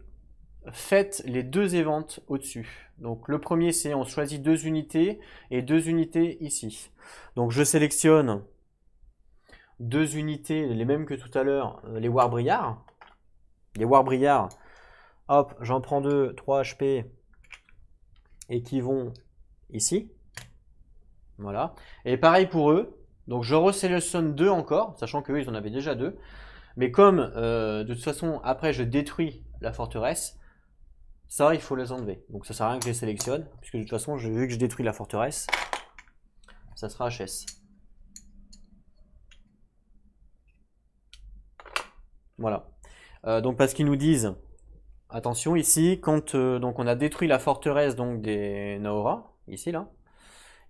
faites les 2 éventes au-dessus. Donc le premier, c'est on choisit 2 unités et 2 unités ici. Donc je sélectionne 2 unités, les mêmes que tout à l'heure, les Warbriards. Les Warbriards, hop, j'en prends 2, 3 HP et qui vont ici. Voilà. Et pareil pour eux. Donc je resélectionne 2 encore, sachant qu'eux ils en avaient déjà 2. Mais comme de toute façon après je détruis la forteresse, ça il faut les enlever. Donc ça sert à rien que je les sélectionne, puisque de toute façon vu que je détruis la forteresse, ça sera HS. Voilà. Donc parce qu'ils nous disent, attention ici, quand donc on a détruit la forteresse donc des Naora, ici là,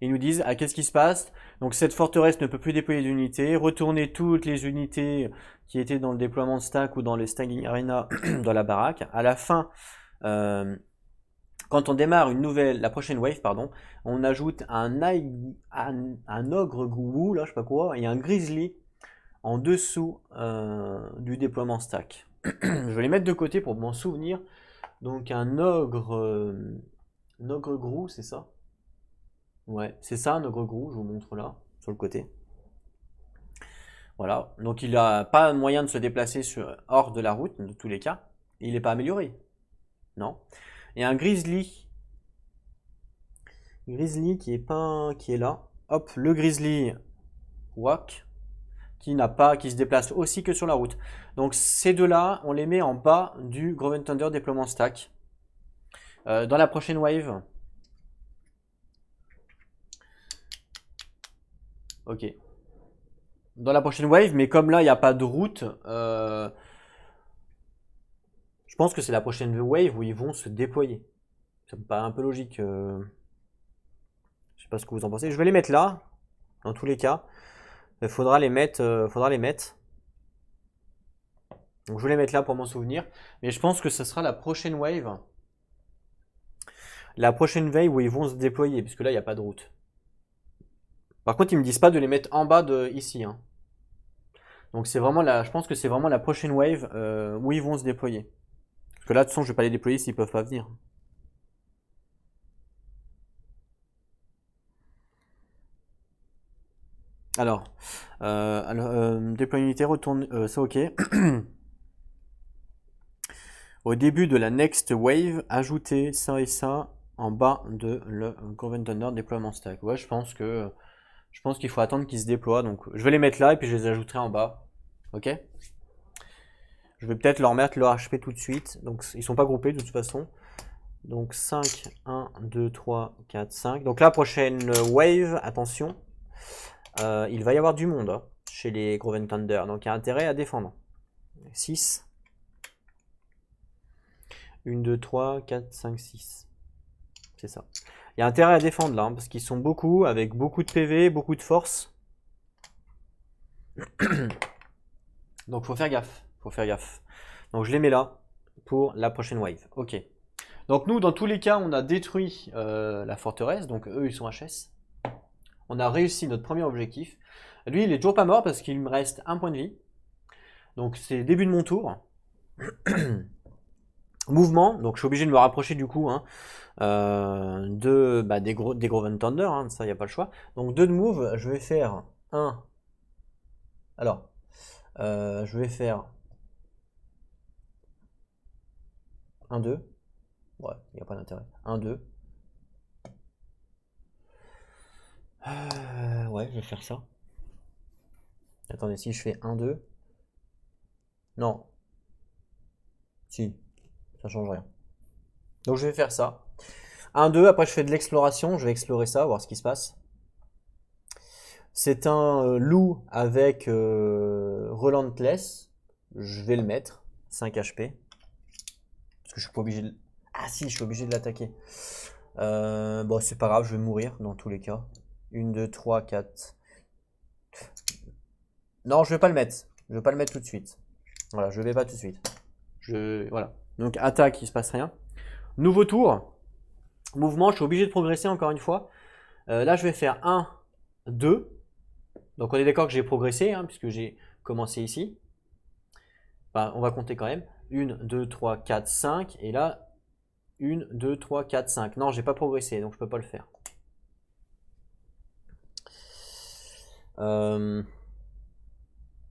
ils nous disent qu'est-ce qui se passe. Donc cette forteresse ne peut plus déployer d'unités. Retournez toutes les unités qui étaient dans le déploiement de stack ou dans les stacking arena dans la baraque. À la fin, quand on démarre la prochaine wave, pardon, on ajoute un ogre goulou, là je sais pas quoi, et un grizzly en dessous du déploiement stack. Je vais les mettre de côté pour m'en souvenir. Donc un ogre grou, c'est ça? Ouais, c'est ça un ogre grou, je vous montre là, sur le côté. Voilà, donc il n'a pas moyen de se déplacer hors de la route, de tous les cas. Il n'est pas amélioré. Non. Et un grizzly. Grizzly qui est là. Hop, le grizzly walk qui se déplace aussi que sur la route. Donc ces deux-là, on les met en bas du Groven Thunder déploiement stack. Dans la prochaine wave. Ok. Dans la prochaine wave, mais comme là il n'y a pas de route, je pense que c'est la prochaine wave où ils vont se déployer. Ça me paraît un peu logique. Je sais pas ce que vous en pensez. Je vais les mettre là, dans tous les cas. Il faudra les mettre. Donc je vais les mettre là pour m'en souvenir. Mais je pense que ce sera la prochaine wave. La prochaine wave où ils vont se déployer, puisque là il n'y a pas de route. Par contre, ils me disent pas de les mettre en bas de ici, hein. Donc c'est vraiment je pense que c'est vraiment la prochaine wave où ils vont se déployer. Parce que là, de toute façon, je vais pas les déployer s'ils peuvent pas venir. Alors, déployer unité, retourne, c'est ok. Au début de la next wave, ajoutez ça et ça en bas de le Groven Thunder déploiement stack. Ouais, je pense qu'il faut attendre qu'ils se déploient. Donc je vais les mettre là et puis je les ajouterai en bas. Ok? Je vais peut-être leur mettre leur HP tout de suite. Donc ils sont pas groupés de toute façon. Donc 5, 1, 2, 3, 4, 5. Donc la prochaine wave, attention, il va y avoir du monde hein, chez les Groven Thunder. Donc il y a intérêt à défendre. 6. 1, 2, 3, 4, 5, 6. C'est ça. Il y a intérêt à défendre là, hein, parce qu'ils sont beaucoup, avec beaucoup de PV, beaucoup de force. Donc faut faire gaffe. Faut faire gaffe. Donc je les mets là pour la prochaine wave. Ok. Donc nous, dans tous les cas, on a détruit la forteresse. Donc eux, ils sont HS. On a réussi notre premier objectif. Lui, il est toujours pas mort parce qu'il me reste un point de vie. Donc c'est le début de mon tour. Mouvement, donc je suis obligé de me rapprocher du coup hein, des Groven Thunder, hein, ça il n'y a pas le choix. Donc 2 de move, je vais faire 1. Alors, je vais faire 1, 2. Ouais, il n'y a pas d'intérêt. 1, 2. Ouais, je vais faire ça. Attendez, si je fais 1, 2. Non. Si, ça change rien. Donc je vais faire ça. 1, 2, après je fais de l'exploration, je vais explorer ça, voir ce qui se passe. C'est un loup avec Relentless. Je vais le mettre. 5 HP. Parce que je suis pas obligé de... Ah si, je suis obligé de l'attaquer. Bon, c'est pas grave, je vais mourir dans tous les cas. 1, 2, 3, 4. Non, je vais pas le mettre. Je vais pas le mettre tout de suite. Voilà, je vais pas tout de suite. Voilà. Donc attaque, il se passe rien. Nouveau tour. Mouvement, je suis obligé de progresser encore une fois. Là, je vais faire 1, 2. Donc on est d'accord que j'ai progressé, hein, puisque j'ai commencé ici. Enfin, on va compter quand même. 1, 2, 3, 4, 5. Et là, 1, 2, 3, 4, 5. Non, j'ai pas progressé, donc je peux pas le faire.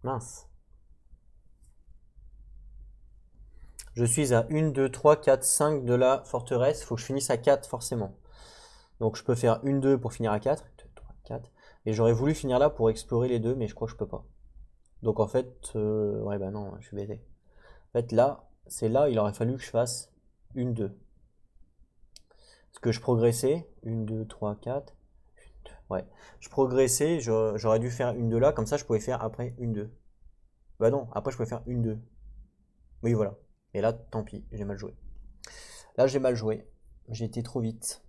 Mince. Je suis à 1, 2, 3, 4, 5 de la forteresse. Il faut que je finisse à 4 forcément. Donc je peux faire 1, 2 pour finir à 4. 2, 3, 4. Et j'aurais voulu finir là pour explorer les deux, mais je crois que je peux pas. Donc en fait, ouais bah non, je suis bêté. En fait là, c'est là, il aurait fallu que je fasse 1, 2. Parce que je progressais. 1, 2, 3, 4. Ouais. Je progressais, j'aurais dû faire 1, 2 là, comme ça je pouvais faire après 1, 2. Bah non, après je pouvais faire 1, 2. Oui, voilà. Et là, tant pis, j'ai mal joué. Là, j'ai mal joué. J'ai été trop vite.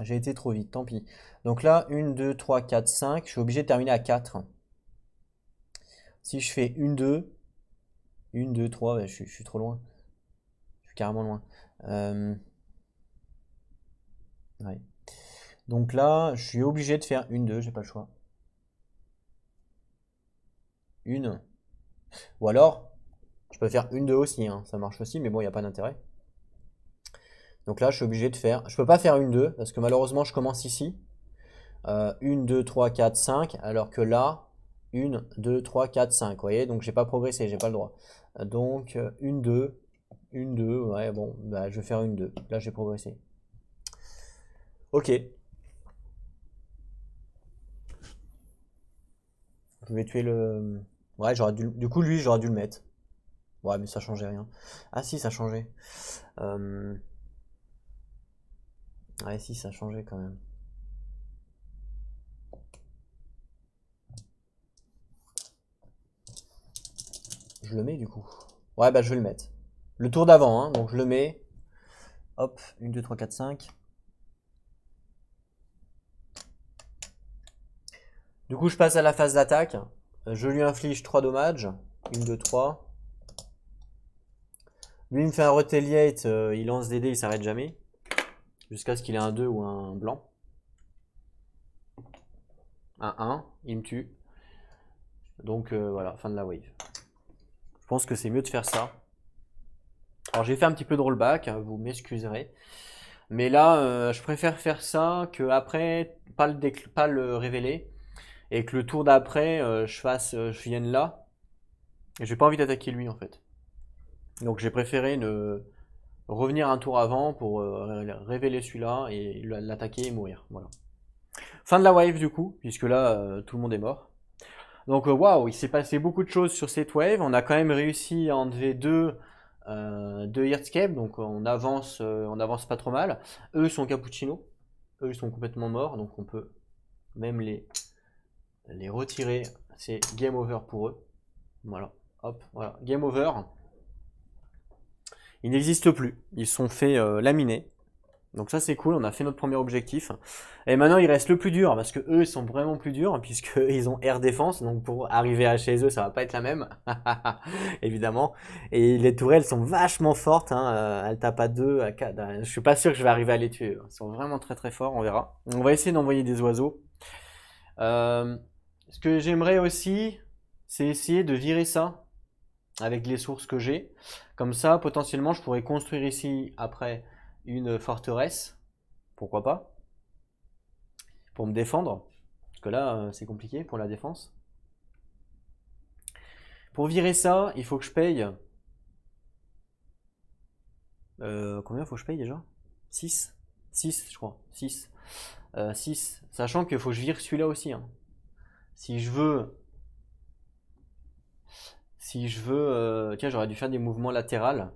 J'ai été trop vite, tant pis. Donc là, 1, 2, 3, 4, 5. Je suis obligé de terminer à 4. Si je fais 1, 2, 1, 2, 3, je suis trop loin. Je suis carrément loin. Ouais. Donc là, je suis obligé de faire 1, 2, j'ai pas le choix. 1. Ou alors, je peux faire 1, 2 aussi, hein, ça marche aussi, mais bon, il n'y a pas d'intérêt. Donc là, je suis obligé de faire... Je peux pas faire 1, 2, parce que malheureusement, je commence ici. 1, 2, 3, 4, 5, alors que là, 1, 2, 3, 4, 5. Vous voyez, donc j'ai pas progressé, j'ai pas le droit. Donc 1, 2, 1, 2, ouais, bon, bah, je vais faire 1, 2. Là, j'ai progressé. Ok. Je vais tuer le... Ouais, du coup, lui, j'aurais dû le mettre. Ouais, mais ça changeait rien. Ah si, ça changeait. Ouais, si, ça changeait quand même. Je le mets du coup. Ouais, bah je vais le mettre. Le tour d'avant, hein, donc je le mets. Hop, 1, 2, 3, 4, 5. Du coup, je passe à la phase d'attaque. Je lui inflige 3 dommages. 1, 2, 3. Lui, il me fait un retaliate, il lance des dés, il s'arrête jamais. Jusqu'à ce qu'il ait un 2 ou un blanc. Un 1, il me tue. Donc voilà, fin de la wave. Je pense que c'est mieux de faire ça. Alors j'ai fait un petit peu de rollback, hein, vous m'excuserez. Mais là, je préfère faire ça que après pas le révéler. Et que le tour d'après, je vienne là. Et j'ai pas envie d'attaquer lui en fait. Donc j'ai préféré revenir un tour avant pour révéler celui-là et l'attaquer et mourir. Voilà. Fin de la wave du coup, puisque là tout le monde est mort. Donc waouh, il s'est passé beaucoup de choses sur cette wave. On a quand même réussi à enlever deux Heartscape, donc on avance pas trop mal. Eux sont cappuccino, eux ils sont complètement morts, donc on peut même les retirer. C'est game over pour eux. Voilà, hop, voilà, game over. Ils n'existent plus, ils sont fait laminer. Donc ça c'est cool, on a fait notre premier objectif. Et maintenant il reste le plus dur, parce que eux ils sont vraiment plus durs, puisqu'ils ont air défense, donc pour arriver à chez eux ça va pas être la même, évidemment. Et les tourelles sont vachement fortes, hein. Elles tapent à 2, à 4, je suis pas sûr que je vais arriver à les tuer. Ils sont vraiment très très forts, on verra. On va essayer d'envoyer des oiseaux. Ce que j'aimerais aussi, c'est essayer de virer ça avec les sources que j'ai. Comme ça, potentiellement, je pourrais construire ici, après, une forteresse. Pourquoi pas? Pour me défendre. Parce que là, c'est compliqué pour la défense. Pour virer ça, il faut que je paye... combien faut que je paye déjà? 6 6, je crois. 6. 6. Sachant qu'il faut que je vire celui-là aussi, hein. Si je veux... tiens, j'aurais dû faire des mouvements latéraux.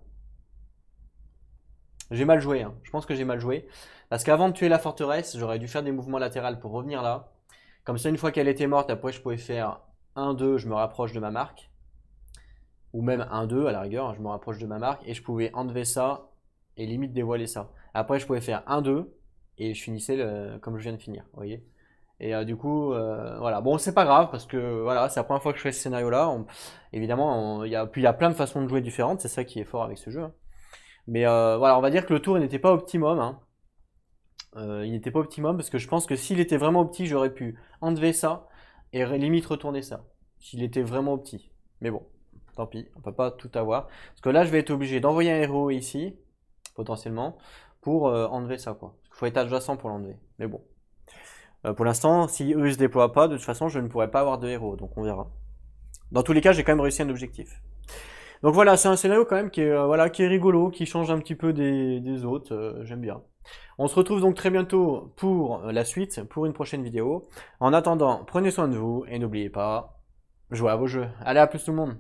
J'ai mal joué, hein. Je pense que j'ai mal joué. Parce qu'avant de tuer la forteresse, j'aurais dû faire des mouvements latéraux pour revenir là. Comme ça, une fois qu'elle était morte, après je pouvais faire 1-2, je me rapproche de ma marque. Ou même 1-2 à la rigueur, je me rapproche de ma marque. Et je pouvais enlever ça et limite dévoiler ça. Après, je pouvais faire 1-2 et je finissais comme je viens de finir. Vous voyez? Et du coup, voilà. Bon, c'est pas grave parce que voilà, c'est la première fois que je fais ce scénario-là. Évidemment, puis il y a plein de façons de jouer différentes. C'est ça qui est fort avec ce jeu, hein. Mais voilà, on va dire que le tour n'était pas optimum, hein. Il n'était pas optimum parce que je pense que s'il était vraiment petit, j'aurais pu enlever ça et limite retourner ça. S'il était vraiment petit. Mais bon, tant pis, on peut pas tout avoir. Parce que là, je vais être obligé d'envoyer un héros ici, potentiellement, pour enlever ça, quoi. Il faut être adjacent pour l'enlever. Mais bon. Pour l'instant, si eux ne se déploient pas, de toute façon, je ne pourrai pas avoir de héros, donc on verra. Dans tous les cas, j'ai quand même réussi un objectif. Donc voilà, c'est un scénario quand même qui est, voilà, qui est rigolo, qui change un petit peu des autres, j'aime bien. On se retrouve donc très bientôt pour la suite, pour une prochaine vidéo. En attendant, prenez soin de vous et n'oubliez pas, jouez à vos jeux. Allez, à plus tout le monde!